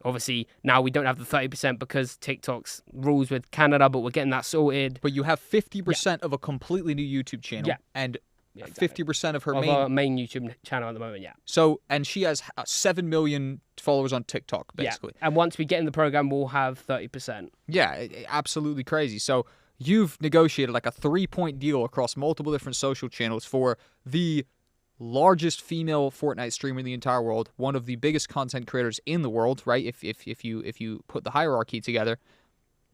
Obviously, now we don't have the 30% because TikTok's rules with Canada, but we're getting that sorted. But you have 50% of a completely new YouTube channel and 50% of her main YouTube channel at the moment, So, and she has 7 million followers on TikTok, basically. Yeah. And once we get in the program, we'll have 30%. Yeah, absolutely crazy. So you've negotiated like a 3-point deal across multiple different social channels for the largest female Fortnite streamer in the entire world, one of the biggest content creators in the world, right? If you put the hierarchy together,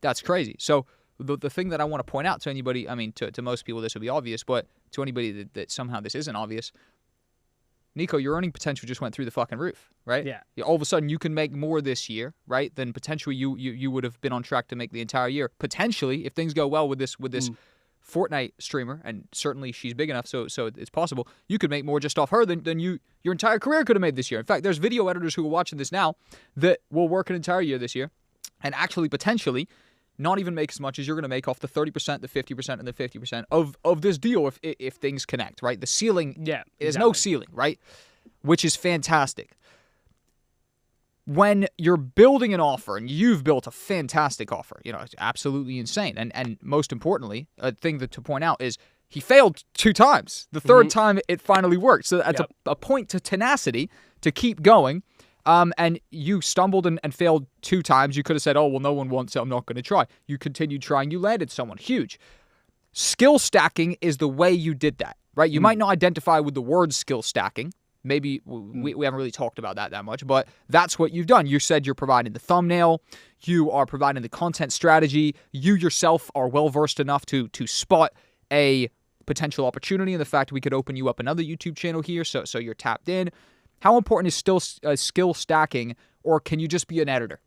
that's crazy. So the thing that I want to point out to anybody, I mean, to most people this would be obvious, but to anybody that somehow this isn't obvious, Nicko, your earning potential just went through the fucking roof, right? Yeah. All of a sudden, you can make more this year, right? Than potentially you would have been on track to make the entire year. Potentially, if things go well with this Fortnite streamer, and certainly she's big enough, so it's possible, you could make more just off her than your entire career could have made this year. In fact, there's video editors who are watching this now that will work an entire year this year, and actually potentially not even make as much as you're going to make off the 30%, the 50%, and the 50% of this deal if things connect, right? The ceiling, there's no ceiling, right? Which is fantastic. When you're building an offer, and you've built a fantastic offer, it's absolutely insane. And most importantly, a thing to point out is he failed 2 times. The third time it finally worked. So that's a point to tenacity to keep going. And you stumbled and failed 2 times. You could have said, oh, well, no one wants it, I'm not going to try. You continued trying. You landed someone. Huge. Skill stacking is the way you did that, right? You might not identify with the word skill stacking. Maybe we haven't really talked about that much, but that's what you've done. You said you're providing the thumbnail. You are providing the content strategy. You yourself are well-versed enough to spot a potential opportunity in the fact we could open you up another YouTube channel here, so you're tapped in. How important is still skill stacking, or can you just be an editor?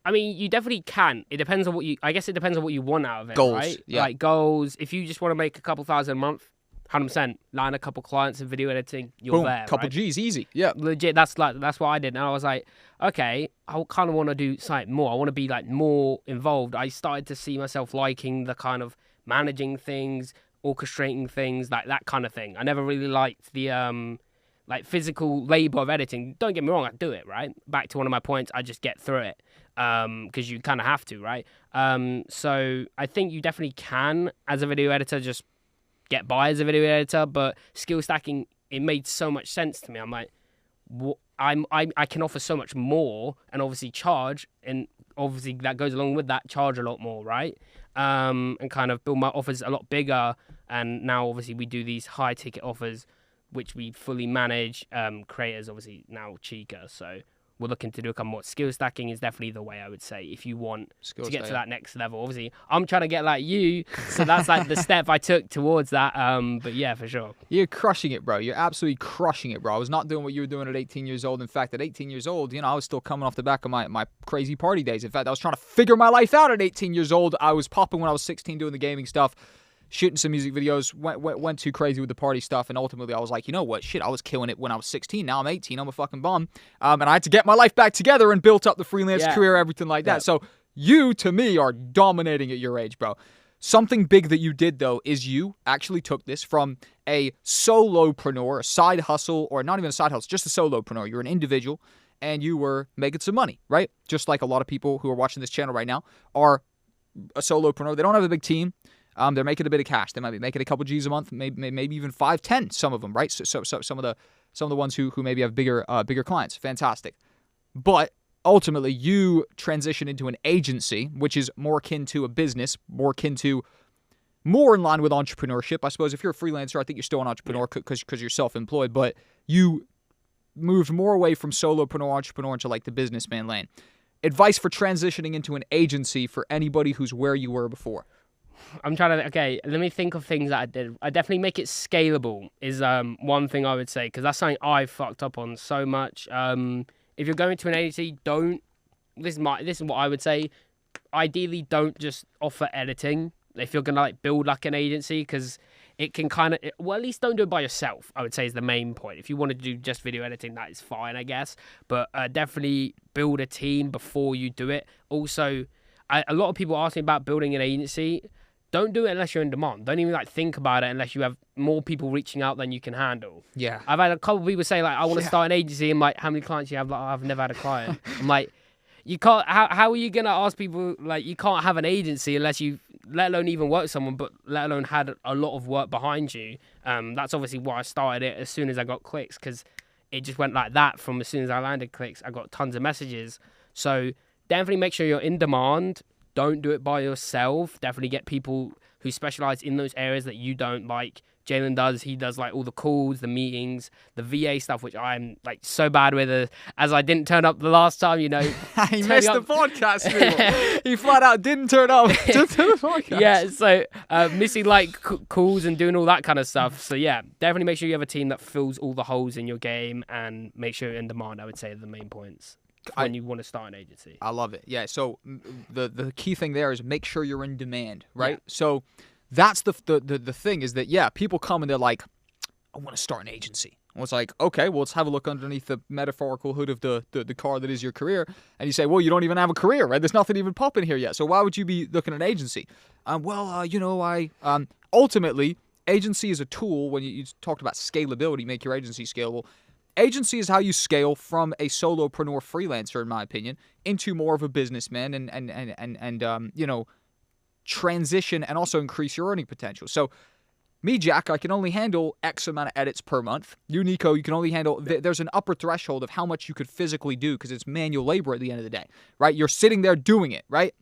I mean, you definitely can. It depends on I guess it depends on what you want out of it, goals, right? Yeah. Like goals, if you just want to make a couple thousand a month, 100%, land a couple clients in video editing, you're Boom, there, couple right? G's, easy. Yeah. Legit, that's what I did. And I was like, okay, I kind of want to do something more. I want to be like more involved. I started to see myself liking the kind of managing things, orchestrating things, like that kind of thing. I never really liked the like physical labor of editing. Don't get me wrong, I do it, right? Back to one of my points, I just get through it because you kind of have to, right? So I think you definitely can, as a video editor, just get by as a video editor, but skill stacking, it made so much sense to me. I'm like, I can offer so much more and obviously charge, and obviously that goes along with that, charge a lot more, right? And kind of build my offers a lot bigger. And now obviously we do these high ticket offers, which we fully manage. Creators obviously now cheaper, so we're looking to do a couple more. Skill stacking is definitely the way, I would say, if you want to get to that next level. Obviously, I'm trying to get like you, so that's like the step I took towards that. But yeah, for sure. You're crushing it, bro. You're absolutely crushing it, bro. I was not doing what you were doing at 18 years old. In fact, at 18 years old, I was still coming off the back of my crazy party days. In fact, I was trying to figure my life out at 18 years old. I was popping when I was 16 doing the gaming stuff. shooting some music videos, went too crazy with the party stuff, and ultimately I was like, you know what, shit, I was killing it when I was 16. Now I'm 18, I'm a fucking bum, and I had to get my life back together and built up the freelance career, everything like that. So you, to me, are dominating at your age, bro. Something big that you did, though, is you actually took this from a solopreneur, a side hustle, or not even a side hustle, just a solopreneur. You're an individual, and you were making some money, right? Just like a lot of people who are watching this channel right now are a solopreneur. They don't have a big team. They're making a bit of cash. They might be making a couple G's a month, maybe even 5, 10, some of them, right? So some of the ones who maybe have bigger clients. Fantastic. But ultimately, you transition into an agency, which is more akin to a business, more in line with entrepreneurship. I suppose if you're a freelancer, I think you're still an entrepreneur because you're self-employed, but you moved more away from solopreneur, entrepreneur into like the businessman lane. Advice for transitioning into an agency for anybody who's where you were before. I'm trying to, okay, let me think of things that I did. I definitely make it scalable is one thing I would say, because that's something I fucked up on so much. If you're going to an agency, this is what I would say, ideally don't just offer editing if you're going to like build like an agency, because it can kind of, well, at least don't do it by yourself, I would say is the main point. If you want to do just video editing, that is fine, I guess. But definitely build a team before you do it. Also, a lot of people ask me about building an agency. Don't do it unless you're in demand. Don't even like think about it unless you have more people reaching out than you can handle. Yeah. I've had a couple of people say like, I want to start an agency. I'm like, how many clients you have? Like, I've never had a client. I'm like, you can't, how are you going to ask people, like, you can't have an agency unless you, let alone even work with someone, but let alone had a lot of work behind you. That's obviously why I started it as soon as I got clicks, because it just went like that. From as soon as I landed clicks, I got tons of messages. So definitely make sure you're in demand. Don't do it by yourself. Definitely get people who specialize in those areas that you don't. Like Jalen does. He does like all the calls, the meetings, the VA stuff, which I'm like so bad with, as I didn't turn up the last time, you know. He missed the podcast. He flat out didn't turn up to the podcast. Yeah, so missing like calls and doing all that kind of stuff. So yeah, definitely make sure you have a team that fills all the holes in your game, and make sure you're in demand, I would say, are the main points when you want to start an agency. I love it. Yeah, so the key thing there is make sure you're in demand, right? Yeah. So that's the thing is that, yeah, people come and they're like, I want to start an agency. And it's like, okay, well, let's have a look underneath the metaphorical hood of the car that is your career. And you say, well, you don't even have a career, right? There's nothing even popping here yet. So why would you be looking at an agency? Ultimately, agency is a tool. When you talked about scalability, make your agency scalable. Agency is how you scale from a solopreneur freelancer, in my opinion, into more of a businessman and transition and also increase your earning potential. So me, Jack, I can only handle X amount of edits per month. You, Nicko, you can only handle, there's an upper threshold of how much you could physically do because it's manual labor at the end of the day, right? You're sitting there doing it, right?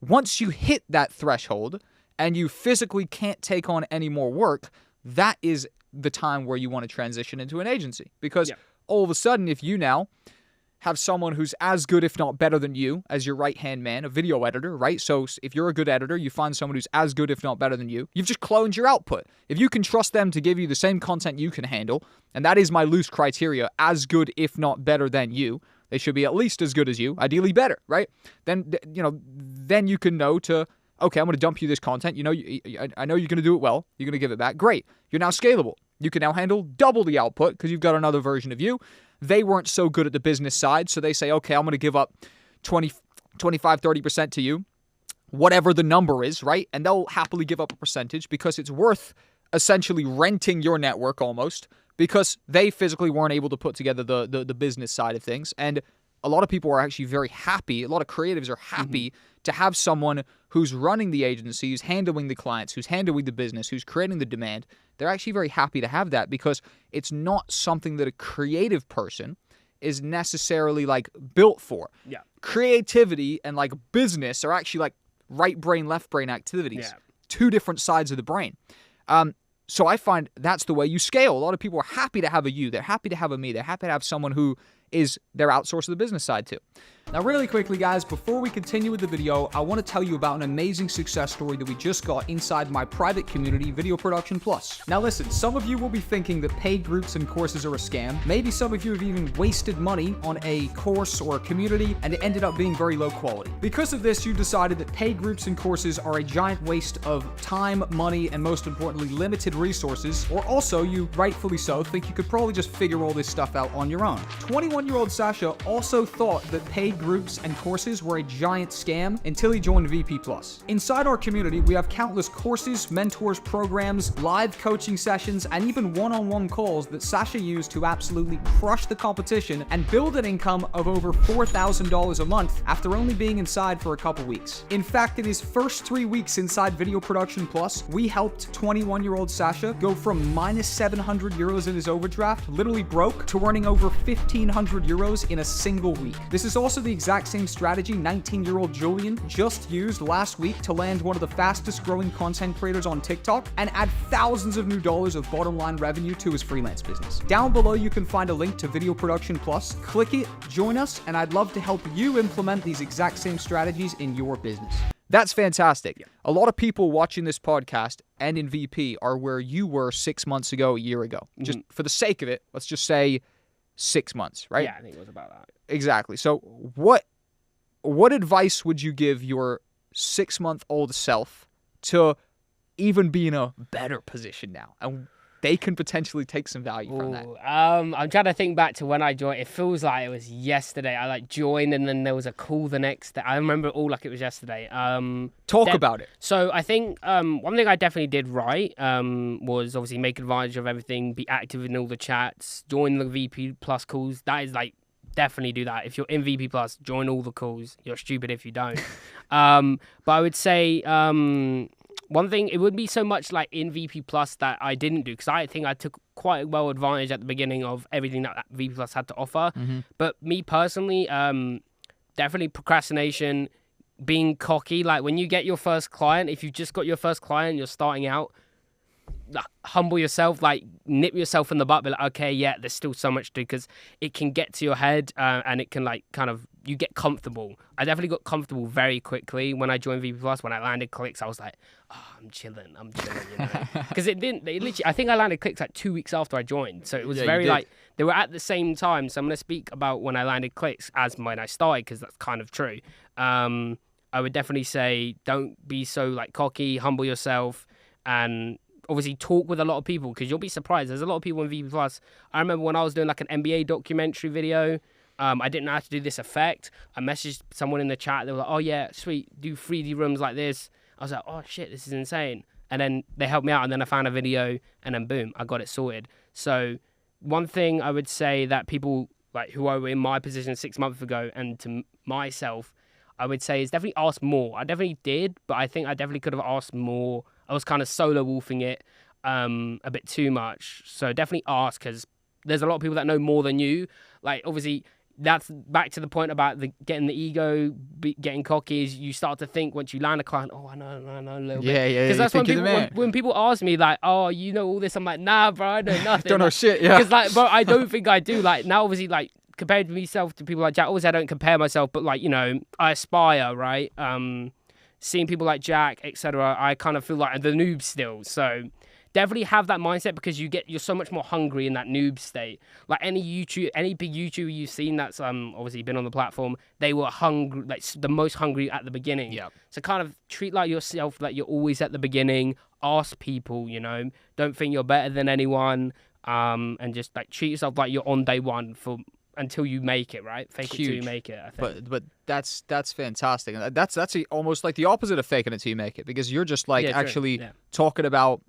Once you hit that threshold and you physically can't take on any more work, that is the time where you want to transition into an agency, because all of a sudden, if you now have someone who's as good, if not better than you, as your right-hand man, a video editor, right? So if you're a good editor, you find someone who's as good, if not better than you, you've just cloned your output. If you can trust them to give you the same content you can handle, and that is my loose criteria, as good, if not better than you, they should be at least as good as you, ideally better, right? Then you can know to, okay, I'm going to dump you this content. I know you're going to do it well. You're going to give it back. Great. You're now scalable. You can now handle double the output because you've got another version of you. They weren't so good at the business side, so they say, okay, I'm going to give up 20, 25, 30% to you, whatever the number is, right? And they'll happily give up a percentage because it's worth essentially renting your network almost, because they physically weren't able to put together the business side of things. And a lot of people are actually very happy. A lot of creatives are happy to have someone who's running the agency, who's handling the clients, who's handling the business, who's creating the demand. They're actually very happy to have that because it's not something that a creative person is necessarily like built for. Yeah. Creativity and like business are actually like right brain, left brain activities. Yeah. Two different sides of the brain. So I find that's the way you scale. A lot of people are happy to have a you. They're happy to have a me. They're happy to have someone who is their outsource of the business side too. Now, really quickly, guys, before we continue with the video, I want to tell you about an amazing success story that we just got inside my private community, Video Production Plus. Now, listen, some of you will be thinking that paid groups and courses are a scam. Maybe some of you have even wasted money on a course or a community, and it ended up being very low quality. Because of this, you decided that paid groups and courses are a giant waste of time, money, and most importantly, limited resources, or also, you rightfully so, think you could probably just figure all this stuff out on your own. 21-year-old Sasha also thought that paid groups and courses were a giant scam until he joined VP+. Inside our community, we have countless courses, mentors, programs, live coaching sessions, and even one-on-one calls that Sasha used to absolutely crush the competition and build an income of over $4,000 a month after only being inside for a couple weeks. In fact, in his first 3 weeks inside Video Production Plus, we helped 21-year-old Sasha go from minus 700 euros in his overdraft, literally broke, to earning over 1,500 euros in a single week. This is also the exact same strategy 19-year-old Julian just used last week to land one of the fastest growing content creators on TikTok and add thousands of new dollars of bottom line revenue to his freelance business. Down below, you can find a link to Video Production Plus. Click it, join us, and I'd love to help you implement these exact same strategies in your business. That's fantastic. A lot of people watching this podcast and in VP are where you were 6 months ago, a year ago. Just for the sake of it, let's just say 6 months, right? Yeah, I think it was about that. Exactly. So what advice would you give your 6-month-old self to even be in a better position now? And they can potentially take some value from that. I'm trying to think back to when I joined. It feels like it was yesterday. I joined and then there was a call the next day. I remember it all like it was yesterday. Talk about it. So I think one thing I definitely did right was obviously make advantage of everything, be active in all the chats, join the VP Plus calls. That is like, definitely do that. If you're in VP Plus, join all the calls. You're stupid if you don't. But I would say one thing, it wouldn't be so much like in VP Plus that I didn't do, because I think I took quite well advantage at the beginning of everything that VP Plus had to offer. But me personally, definitely procrastination, being cocky. Like when you get your first client, if you just got your first client, you're starting out, humble yourself, like nip yourself in the butt, be like, okay, yeah, there's still so much to do, because it can get to your head and it can like kind of, you get comfortable. I definitely got comfortable very quickly when I joined VP Plus. When I landed clicks, I was like, oh, I'm chilling, you know, because they literally, I think I landed clicks like 2 weeks after I joined, so it was very like, they were at the same time. So I'm going to speak about when I landed clicks as when I started, because that's kind of true. I would definitely say, don't be so like cocky, humble yourself, and obviously talk with a lot of people, because you'll be surprised. There's a lot of people in VP Plus. I remember when I was doing like an NBA documentary video, I didn't know how to do this effect. I messaged someone in the chat. They were like, oh yeah, sweet, do 3D rooms like this. I was like, oh shit, this is insane. And then they helped me out, and then I found a video, and then boom, I got it sorted. So one thing I would say that people like who were in my position 6 months ago, and to myself, I would say is definitely ask more. I definitely did, but I think I definitely could have asked more. I was kind of solo wolfing it a bit too much. So definitely ask, because there's a lot of people that know more than you. Like obviously, that's back to the point about getting the ego, getting cocky. Is you start to think once you land a client, oh, I know a little bit. Yeah. Because that's when people ask me like, oh, you know all this. I'm like, nah, bro, I know nothing. Don't know shit. Yeah. Because like, bro, I don't think I do. Like now, obviously, like compared to myself to people like Jack, obviously I don't compare myself, but like, you know, I aspire, right? Seeing people like Jack, etc., I kind of feel like I'm the noob still. So definitely have that mindset, because you're so much more hungry in that noob state. Like any big YouTuber you've seen that's obviously been on the platform, they were hungry, like the most hungry at the beginning. Yeah. So kind of treat like yourself like you're always at the beginning. Ask people, you know, don't think you're better than anyone, and just like treat yourself like you're on day one until you make it, right? Fake it till you make it, I think. But that's fantastic. That's almost like the opposite of faking it till you make it, because you're just like talking about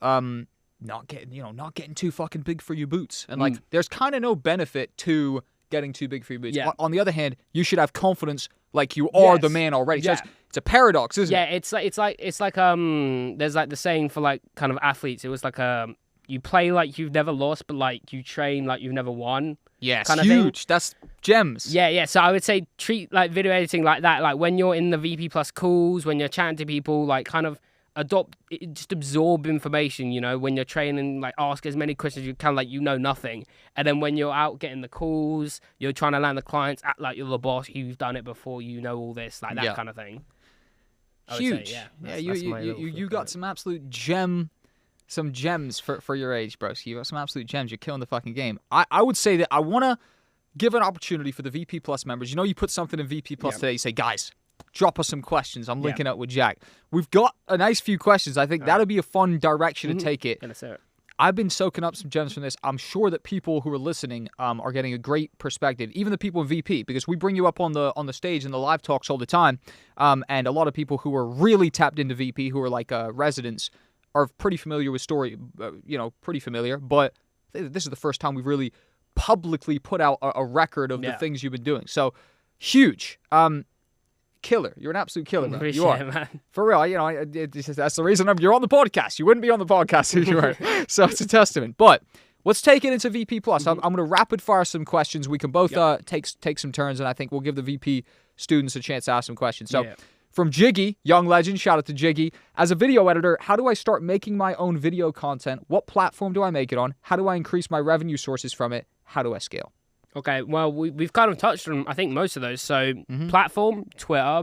not getting too fucking big for your boots. And like there's kind of no benefit to getting too big for your boots. Yeah. On the other hand, you should have confidence like you are the man already. Yeah. So it's a paradox, isn't it? Yeah, it's like there's like the saying for like kind of athletes. It was like you play like you've never lost, but like you train like you've never won. Yes, kind of huge. Thing. That's gems. Yeah. So I would say treat like video editing like that. Like when you're in the VP Plus calls, when you're chatting to people, like kind of just absorb information, you know, when you're training, like ask as many questions as you can, like you know nothing. And then when you're out getting the calls, you're trying to land the clients, act like you're the boss, you've done it before, you know all this, like that kind of thing. Huge. You got some absolute gems for your age, bro. So you got some absolute gems. You're killing the fucking game. I would say that I want to give an opportunity for the VP Plus members. You know, you put something in VP Plus today, you say, guys, drop us some questions. I'm linking up with Jack. We've got a nice few questions. I think that'll be a fun direction to take it. I've been soaking up some gems from this. I'm sure that people who are listening are getting a great perspective, even the people in VP, because we bring you up on the stage in the live talks all the time, and a lot of people who are really tapped into VP, who are like residents, are pretty familiar with story, pretty familiar, but this is the first time we've really publicly put out a record of the things you've been doing. So, huge. Killer. You're an absolute killer, man. You are. Man. For real. You know, that's the reason you're on the podcast. You wouldn't be on the podcast if you weren't. So it's a testament. But let's take it into VP Plus. I'm going to rapid fire some questions. We can both take some turns, and I think we'll give the VP students a chance to ask some questions. So from Jiggy, young legend, shout out to Jiggy. As a video editor, how do I start making my own video content? What platform do I make it on? How do I increase my revenue sources from it? How do I scale? Okay, well, we've kind of touched on, I think, most of those. So, platform, Twitter,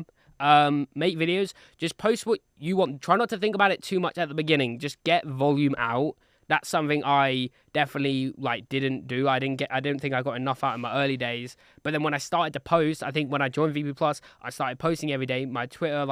make videos, just post what you want. Try not to think about it too much at the beginning. Just get volume out. That's something I definitely didn't do. I don't think I got enough out in my early days. But then when I started to post, I think when I joined VP Plus, I started posting every day. My Twitter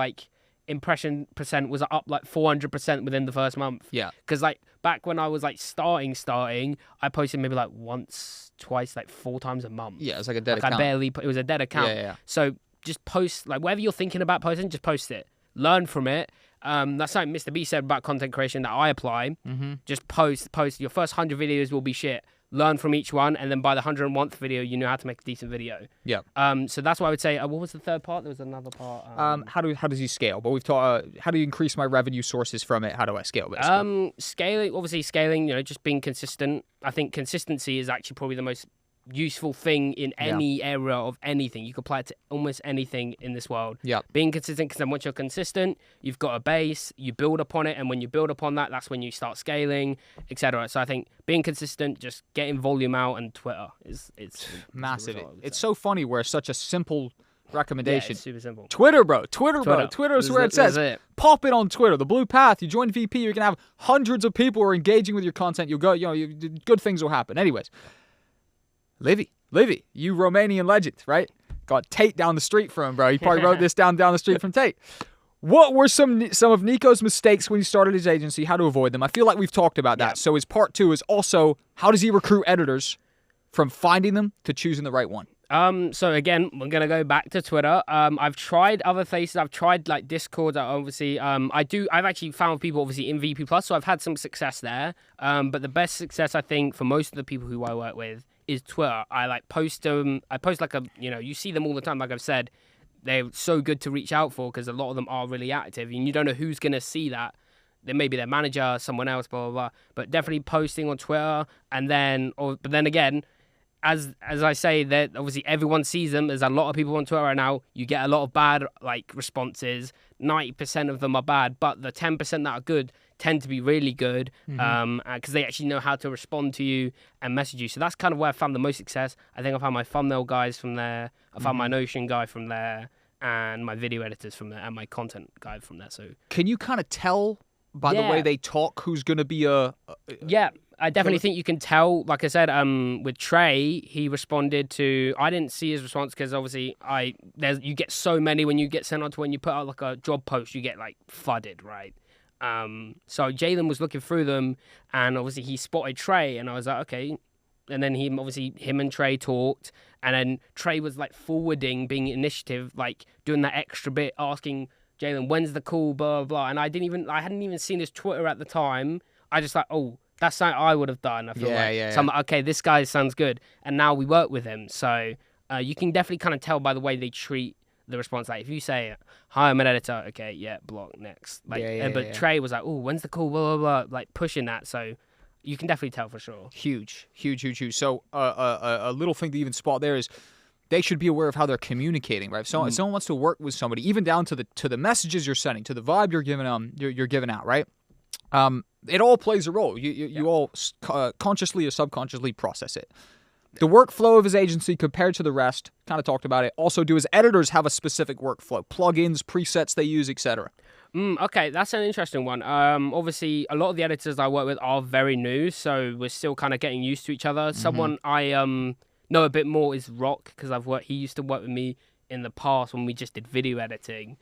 impression percent was up 400% within the first month. Yeah. Because back when I was starting, I posted maybe once, twice, 4 times a month. Yeah, it was like a dead account. It was a dead account. Yeah. So just post whatever you're thinking about posting, just post it. Learn from it. That's something Mr. B said about content creation that I apply. Just post. Your first 100 videos will be shit. Learn from each one, and then by the 101st video, you know how to make a decent video. Yeah. So that's why I would say. What was the third part? There was another part. How does he scale? But we've taught. How do you increase my revenue sources from it? How do I scale this? Scaling. You know, just being consistent. I think consistency is actually probably the most useful thing in any area of anything. You can apply it to almost anything in this world. Yeah. Being consistent, because then once you're consistent, you've got a base, you build upon it, and when you build upon that, that's when you start scaling, etc. So I think being consistent, just getting volume out, and Twitter it's massive. It's so funny where it's such a simple recommendation. Yeah, it's super simple. Twitter, bro. Twitter is where it says. Pop it on Twitter. The blue path. You join VP, you're gonna have hundreds of people who are engaging with your content. You'll go. Good things will happen. Anyways. Livy, you Romanian legend, right? Got Tate down the street from him, bro. He probably wrote this down the street from Tate. What were some of Nicko's mistakes when he started his agency? How to avoid them? I feel like we've talked about that. So his part 2 is also how does he recruit editors from finding them to choosing the right one? So again, we're gonna go back to Twitter. I've tried other places. I've tried Discord. Obviously, I've actually found people obviously in VP Plus, so I've had some success there. But the best success I think for most of the people who I work with is Twitter. I post them. I post you see them all the time. Like I've said, they're so good to reach out for because a lot of them are really active, and you don't know who's gonna see that. Then maybe their manager, someone else, blah blah blah. But definitely posting on Twitter, but then again. As I say, that obviously everyone sees them. There's a lot of people on Twitter right now. You get a lot of bad responses. 90% of them are bad, but the 10% that are good tend to be really good because they actually know how to respond to you and message you. So that's kind of where I found the most success. I think I found my thumbnail guys from there. I found my Notion guy from there, and my video editors from there, and my content guy from there. So can you kind of tell by the way they talk who's going to be Yeah. I definitely think you can tell. Like I said, with Trey, he responded to. I didn't see his response because obviously you get so many when you get sent on to when you put out a job post, you get flooded, right? So Jalen was looking through them, and obviously he spotted Trey, and I was like, okay. And then him and Trey talked, and then Trey was forwarding, being initiative, doing that extra bit, asking Jalen when's the call, blah blah blah. And I hadn't even seen his Twitter at the time. I just that's something I would have done. I feel So I'm like, okay, this guy sounds good. And now we work with him. So you can definitely kind of tell by the way they treat the response. If you say, hi, I'm an editor. Okay, yeah, block, next. But Trey was oh, when's the call? Blah, blah, blah. Pushing that. So you can definitely tell for sure. Huge. So a little thing to even spot there is they should be aware of how they're communicating, right? If someone wants to work with somebody, even down to the messages you're sending, to the vibe you're giving out, right? It all plays a role. You all consciously or subconsciously process it. The workflow of his agency compared to the rest, kind of talked about it. Also, do his editors have a specific workflow? Plugins, presets they use, etc. Okay, that's an interesting one. Obviously, a lot of the editors I work with are very new, so we're still kind of getting used to each other. Someone I know a bit more is Rock, because he used to work with me in the past when we just did video editing.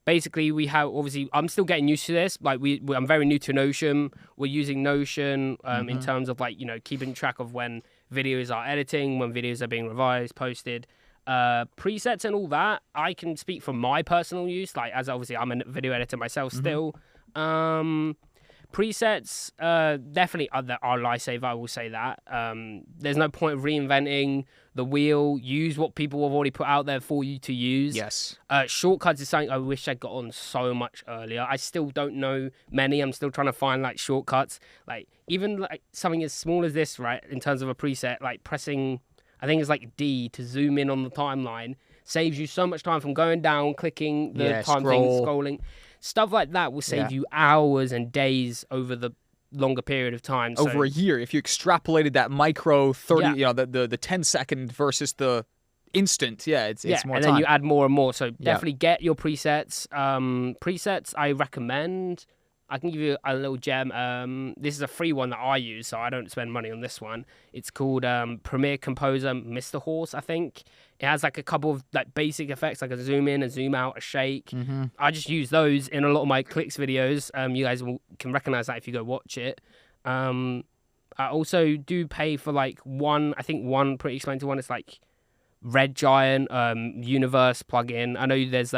Basically, we have, obviously, I'm still getting used to this. Like, I'm very new to Notion. We're using Notion in terms of, like, keeping track of when videos are editing, when videos are being revised, posted. Presets and all that, I can speak from my personal use. Like, as obviously, I'm a video editor myself still. Presets definitely are a lifesaver, I will say that. There's no point of reinventing the wheel. Use what people have already put out there for you to use. Yes. Shortcuts is something I wish I'd got on so much earlier. I still don't know many. I'm still trying to find like shortcuts. Like even like something as small as this, right, in terms of a preset, like pressing, I think it's like D to zoom in on the timeline, saves you so much time from going down, clicking the time thing, scrolling. Stuff like that will save you hours and days over the longer period of time. Over a year, if you extrapolated that micro 30, the 10-second versus the instant, it's more time. And then you add more and more. So definitely get your presets. Presets, I recommend. I can give you a little gem. This is a free one that I use, so I don't spend money on this one. It's called Premiere Composer Mr. Horse, I think. It has like a couple of like basic effects, like a zoom in, a zoom out, a shake. I just use those in a lot of my clicks videos. You guys can recognize that if you go watch it. I also do pay for like one pretty expensive one. It's like Red Giant Universe plugin. I know there's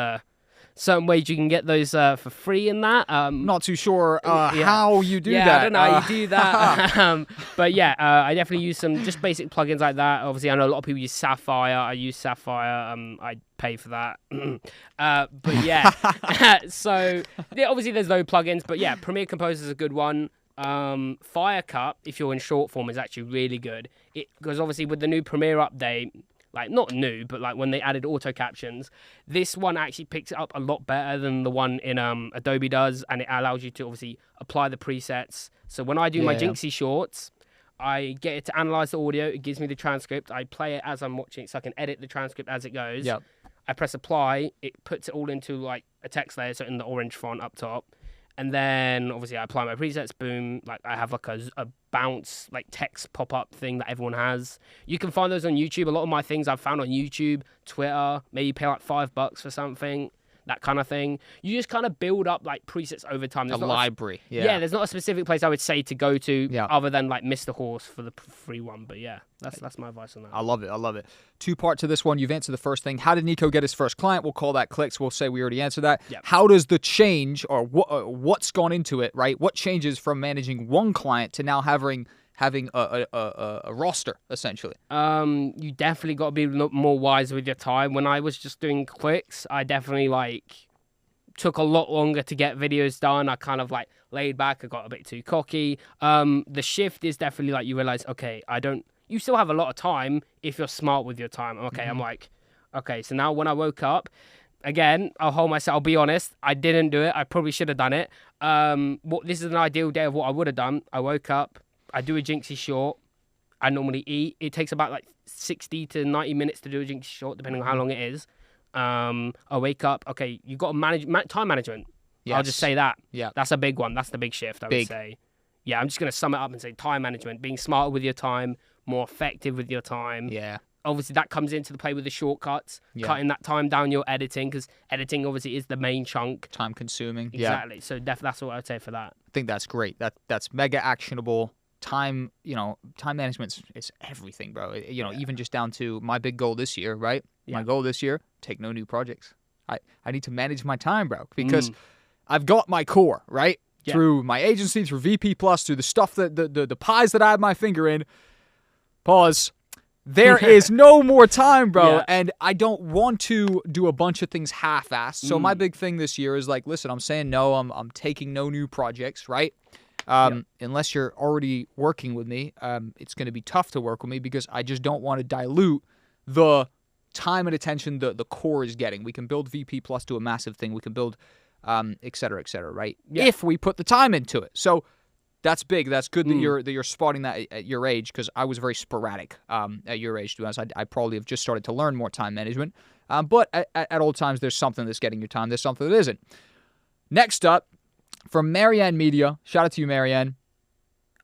certain ways you can get those for free in that. Not too sure how you do that. Yeah, I don't know how you do that. But yeah, I definitely use some just basic plugins like that. Obviously, I know a lot of people use Sapphire. I use Sapphire. I pay for that. But yeah, so obviously there's no plugins. But yeah, Premiere Composer is a good one. Firecut, if you're in short form, is actually really good. Because obviously with the new Premiere update, like not new, but like when they added auto captions, this one actually picks it up a lot better than the one in Adobe does, and it allows you to obviously apply the presets. So when I do my Jinxie shorts, I get it to analyze the audio. It gives me the transcript. I play it as I'm watching, so I can edit the transcript as it goes. Yep. I press apply. It puts it all into like a text layer, so in the orange font up top. And then obviously I apply my presets, boom, like I have like a bounce, like text pop-up thing that everyone has. You can find those on YouTube. A lot of my things I've found on YouTube, Twitter, maybe pay like $5 for something, that kind of thing. You just kind of build up like presets over time. There's a library. There's not a specific place I would say to go to other than like Mr. Horse for the free one. But yeah, that's my advice on that. I love it. Two-part to this one. You've answered the first thing. How did Nicko get his first client? We'll call that clicks. We'll say we already answered that. Yep. How does the change or what's gone into it, right? What changes from managing one client to now having a roster, essentially? You definitely got to be more wise with your time. When I was just doing clicks, I definitely took a lot longer to get videos done. I kind of laid back. I got a bit too cocky. The shift is definitely you realize, okay, you still have a lot of time if you're smart with your time. Okay, I'm okay, so now when I woke up, again, I'll be honest, I didn't do it. I probably should have done it. This is an ideal day of what I would have done. I woke up, I do a Jinxie short. I normally eat. It takes about 60 to 90 minutes to do a Jinxie short, depending on how long it is. I wake up. Okay, you've got to manage time management. Yes. I'll just say that. Yeah, that's a big one. That's the big shift, I would say. Yeah, I'm just going to sum it up and say time management, being smarter with your time, more effective with your time. Yeah. Obviously, that comes into the play with the shortcuts, cutting that time down your editing, because editing obviously is the main chunk. Time consuming. Exactly. Yeah. So that's what I'd say for that. I think that's great. That's mega actionable. Time management is everything, bro. Even just down to my big goal this year, right? Yeah. My goal this year, take no new projects. I need to manage my time, bro, because I've got my core, right? Yeah. Through my agency, through VP Plus, through the stuff that the pies that I have my finger in. Pause. There is no more time, bro, and I don't want to do a bunch of things half-assed. So my big thing this year is listen, I'm saying no. I'm taking no new projects, right? Unless you're already working with me, it's going to be tough to work with me because I just don't want to dilute the time and attention the core is getting. We can build VP Plus to a massive thing. We can build, et cetera, right? Yeah. If we put the time into it. So that's big. That's good that you're spotting that at your age, because I was very sporadic at your age. To be honest, I probably have just started to learn more time management. But at all times, there's something that's getting your time. There's something that isn't. Next up, from Marianne Media. Shout out to you, Marianne.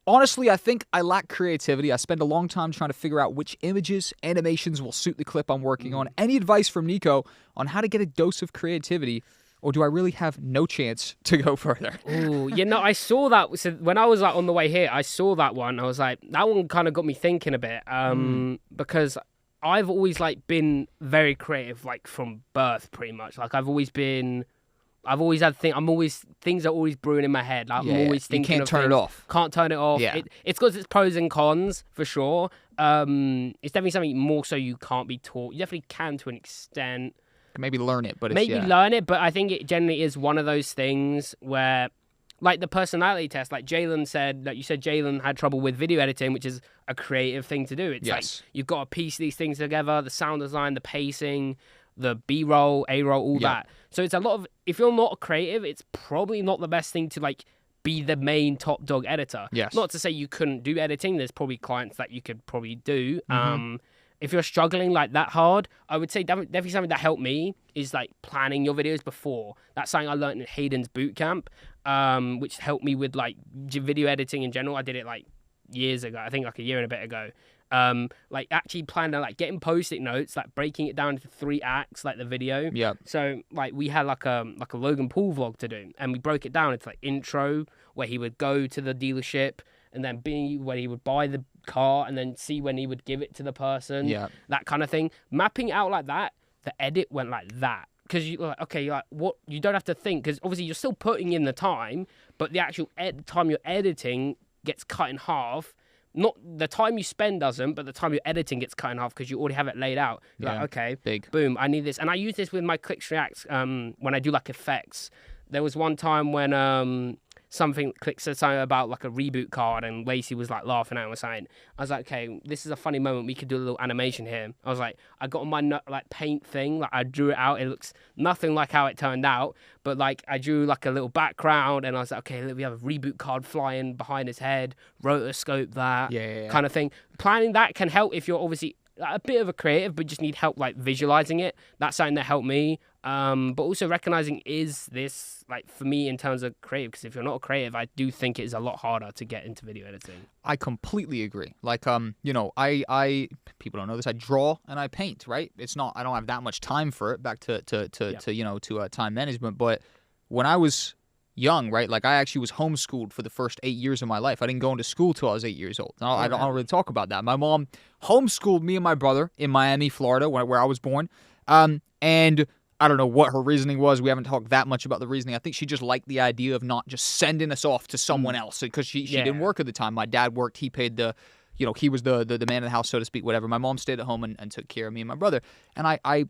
Honestly, I think I lack creativity. I spend a long time trying to figure out which images, animations will suit the clip I'm working on. Any advice from Nicko on how to get a dose of creativity, or do I really have no chance to go further? Ooh, I saw that. So when I was like on the way here, I saw that one. I was like, that one kind of got me thinking a bit, because I've always like been very creative, like from birth, pretty much. Like I've always had things are always brewing in my head. Like, I'm always thinking. You can't turn it off. Can't turn it off. Yeah. It's got its pros and cons for sure. It's definitely something more so you can't be taught. You definitely can to an extent. Maybe learn it, but learn it. But I think it generally is one of those things where, like the personality test, like Jalen said, like you said, Jalen had trouble with video editing, which is a creative thing to do. It's like you've got to piece these things together: the sound design, the pacing, the B-roll, A-roll, all that. So it's a lot of, if you're not creative, it's probably not the best thing to like be the main top dog editor. Yes. Not to say you couldn't do editing. There's probably clients that you could probably do. If you're struggling like that hard, I would say definitely something that helped me is like planning your videos before. That's something I learned in Hayden's bootcamp, which helped me with like video editing in general. I did it like years ago. I think like a year and a bit ago. Like actually planning, like getting post-it notes, like breaking it down into 3 acts, like the video. Yeah. So like we had like a Logan Paul vlog to do, and we broke it down into like intro, where he would go to the dealership, and then B, where he would buy the car, and then C, when he would give it to the person. Yeah. That kind of thing. Mapping it out like that, the edit went like that. Because you like, okay, you're like, what? You don't have to think, because obviously you're still putting in the time, but the actual time you're editing gets cut in half. Not the time you spend doesn't, but the time you're editing gets cut in half because you already have it laid out. You're like, okay, boom, I need this. And I use this with my clicks reacts when I do like effects. There was one time when Click said something about like a reboot card, and Lacey was like laughing at him or something. I was like, okay, this is a funny moment. We could do a little animation here. I was like, I got on my like paint thing, like I drew it out. It looks nothing like how it turned out, but like I drew like a little background, and I was like, okay, we have a reboot card flying behind his head, rotoscope that kind of thing. Planning that can help if you're obviously a bit of a creative, but just need help like visualizing it. That's something that helped me. But also recognizing, is this like for me in terms of creative? Because if you're not a creative, I do think it is a lot harder to get into video editing. I completely agree. Like, I people don't know this. I draw and I paint. Right? It's not. I don't have that much time for it. Back to time management. But when I was young, right? Like I actually was homeschooled for the first 8 years of my life. I didn't go into school till I was 8 years old. I don't really talk about that. My mom homeschooled me and my brother in Miami, Florida, where I was born. And I don't know what her reasoning was. We haven't talked that much about the reasoning. I think she just liked the idea of not just sending us off to someone else, because she didn't work at the time. My dad worked. He paid he was the man of the house, so to speak, whatever. My mom stayed at home and took care of me and my brother. And I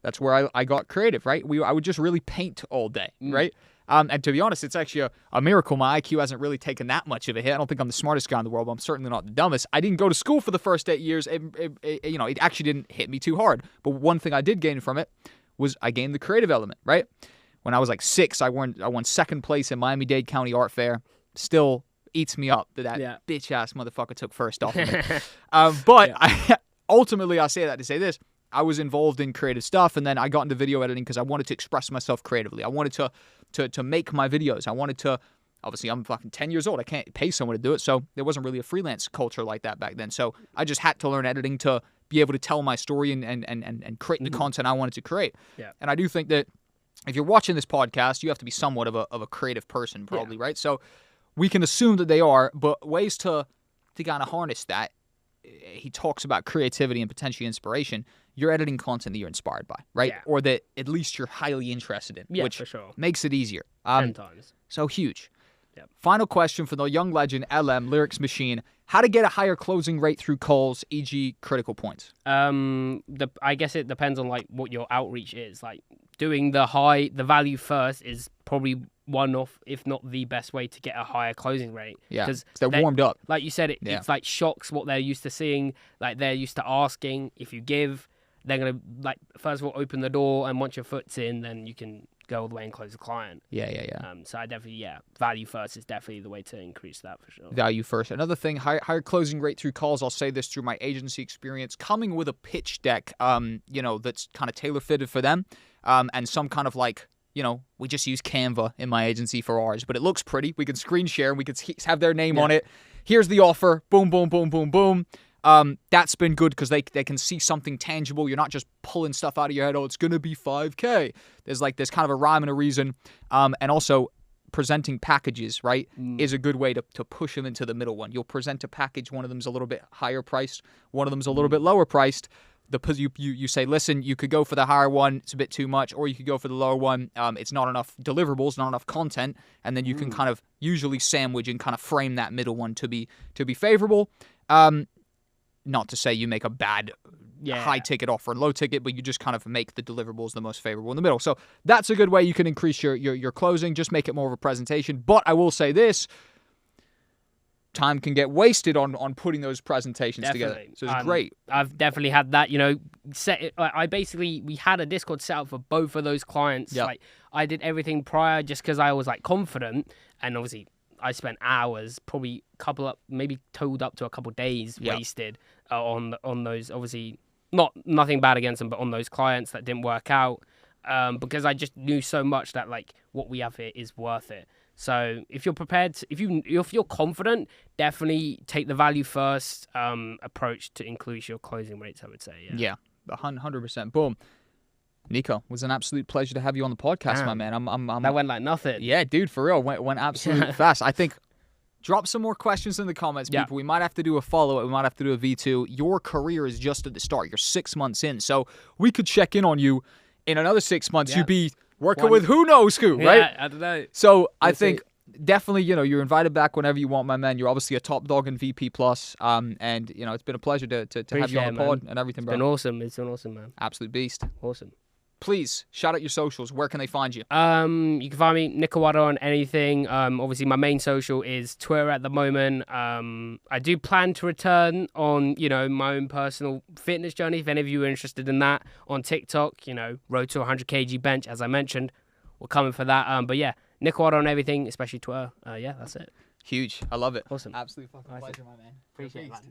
that's where I got creative, right? I would just really paint all day, right? And to be honest, it's actually a miracle my IQ hasn't really taken that much of a hit. I don't think I'm the smartest guy in the world, but I'm certainly not the dumbest. I didn't go to school for the first 8 years. It actually didn't hit me too hard. But one thing I did gain from it was I gained the creative element, right? When I was like 6, I won second place in Miami-Dade County Art Fair. Still eats me up that bitch-ass motherfucker took first off of me. Ultimately, I say that to say this. I was involved in creative stuff, and then I got into video editing because I wanted to express myself creatively. I wanted to make my videos. I wanted to, obviously I'm fucking 10 years old. I can't pay someone to do it, so there wasn't really a freelance culture like that back then. So I just had to learn editing to be able to tell my story and create the content I wanted to create. Yeah. And I do think that if you're watching this podcast, you have to be somewhat of a creative person, probably, right? So we can assume that they are, but ways to kind of harness that. He talks about creativity and potentially inspiration. You're editing content that you're inspired by, right? Yeah. Or that at least you're highly interested in, which for sure makes it easier. 10 times. So huge. Yep. Final question for the young legend, LM, Lyrics Machine. How to get a higher closing rate through calls, e.g. critical points? I guess it depends on like what your outreach is. Like doing the value first is probably one of, if not the best way to get a higher closing rate. Yeah, because they're warmed up. Like you said, it's like shocks what they're used to seeing. Like they're used to asking. If you give, they're gonna like first of all open the door, and once your foot's in, then you can go all the way and close the client. Yeah. So I definitely, value first is definitely the way to increase that for sure. Value first. Another thing, higher closing rate through calls. I'll say this through my agency experience, coming with a pitch deck, that's kind of tailor fitted for them, and some kind of like, we just use Canva in my agency for ours, but it looks pretty. We can screen share and we can have their name on it. Here's the offer. Boom, boom, boom, boom, boom. That's been good because they can see something tangible. You're not just pulling stuff out of your head. Oh, it's going to be 5K. There's kind of a rhyme and a reason. And also presenting packages, right, is a good way to push them into the middle one. You'll present a package. One of them's a little bit higher priced. One of them's a little bit lower priced. You say, listen, you could go for the higher one. It's a bit too much. Or you could go for the lower one. It's not enough deliverables, not enough content. And then you can kind of usually sandwich and kind of frame that middle one to be favorable. Not to say you make a bad high ticket offer and low ticket, but you just kind of make the deliverables the most favorable in the middle. So that's a good way you can increase your closing. Just make it more of a presentation. But I will say this, time can get wasted on putting those presentations together. So it's great. I've definitely had that, we had a Discord set up for both of those clients. Yep. Like I did everything prior just because I was like confident, and obviously I spent hours, probably maybe totaled up to a couple days wasted on those. Obviously, nothing bad against them, but on those clients that didn't work out, because I just knew so much that like what we have here is worth it. So if you're prepared, if you're confident, definitely take the value first approach to increase your closing rates, I would say. Yeah, 100%. Boom. Nicko, it was an absolute pleasure to have you on the podcast, my man. That went like nothing. Yeah, dude, for real. Went absolutely fast. I think drop some more questions in the comments, people. We might have to do a follow-up. We might have to do a V2. Your career is just at the start. You're 6 months in. So we could check in on you in another 6 months. You'd be working with who knows who, right? Yeah, I don't know. So I think definitely, you're invited back whenever you want, my man. You're obviously a top dog in VP+. And, it's been a pleasure to have you on the pod and everything, bro. It's been awesome. It's been awesome, man. Absolute beast. Awesome. Please, shout out your socials. Where can they find you? You can find me, Nickowada, on anything. Obviously, my main social is Twitter at the moment. I do plan to return on, my own personal fitness journey. If any of you are interested in that, on TikTok, road to 100 kg bench, as I mentioned. We're coming for that. But yeah, Nickowada on everything, especially Twitter. That's it. Huge. I love it. Awesome. Absolute fucking pleasure, my man. Appreciate it, man.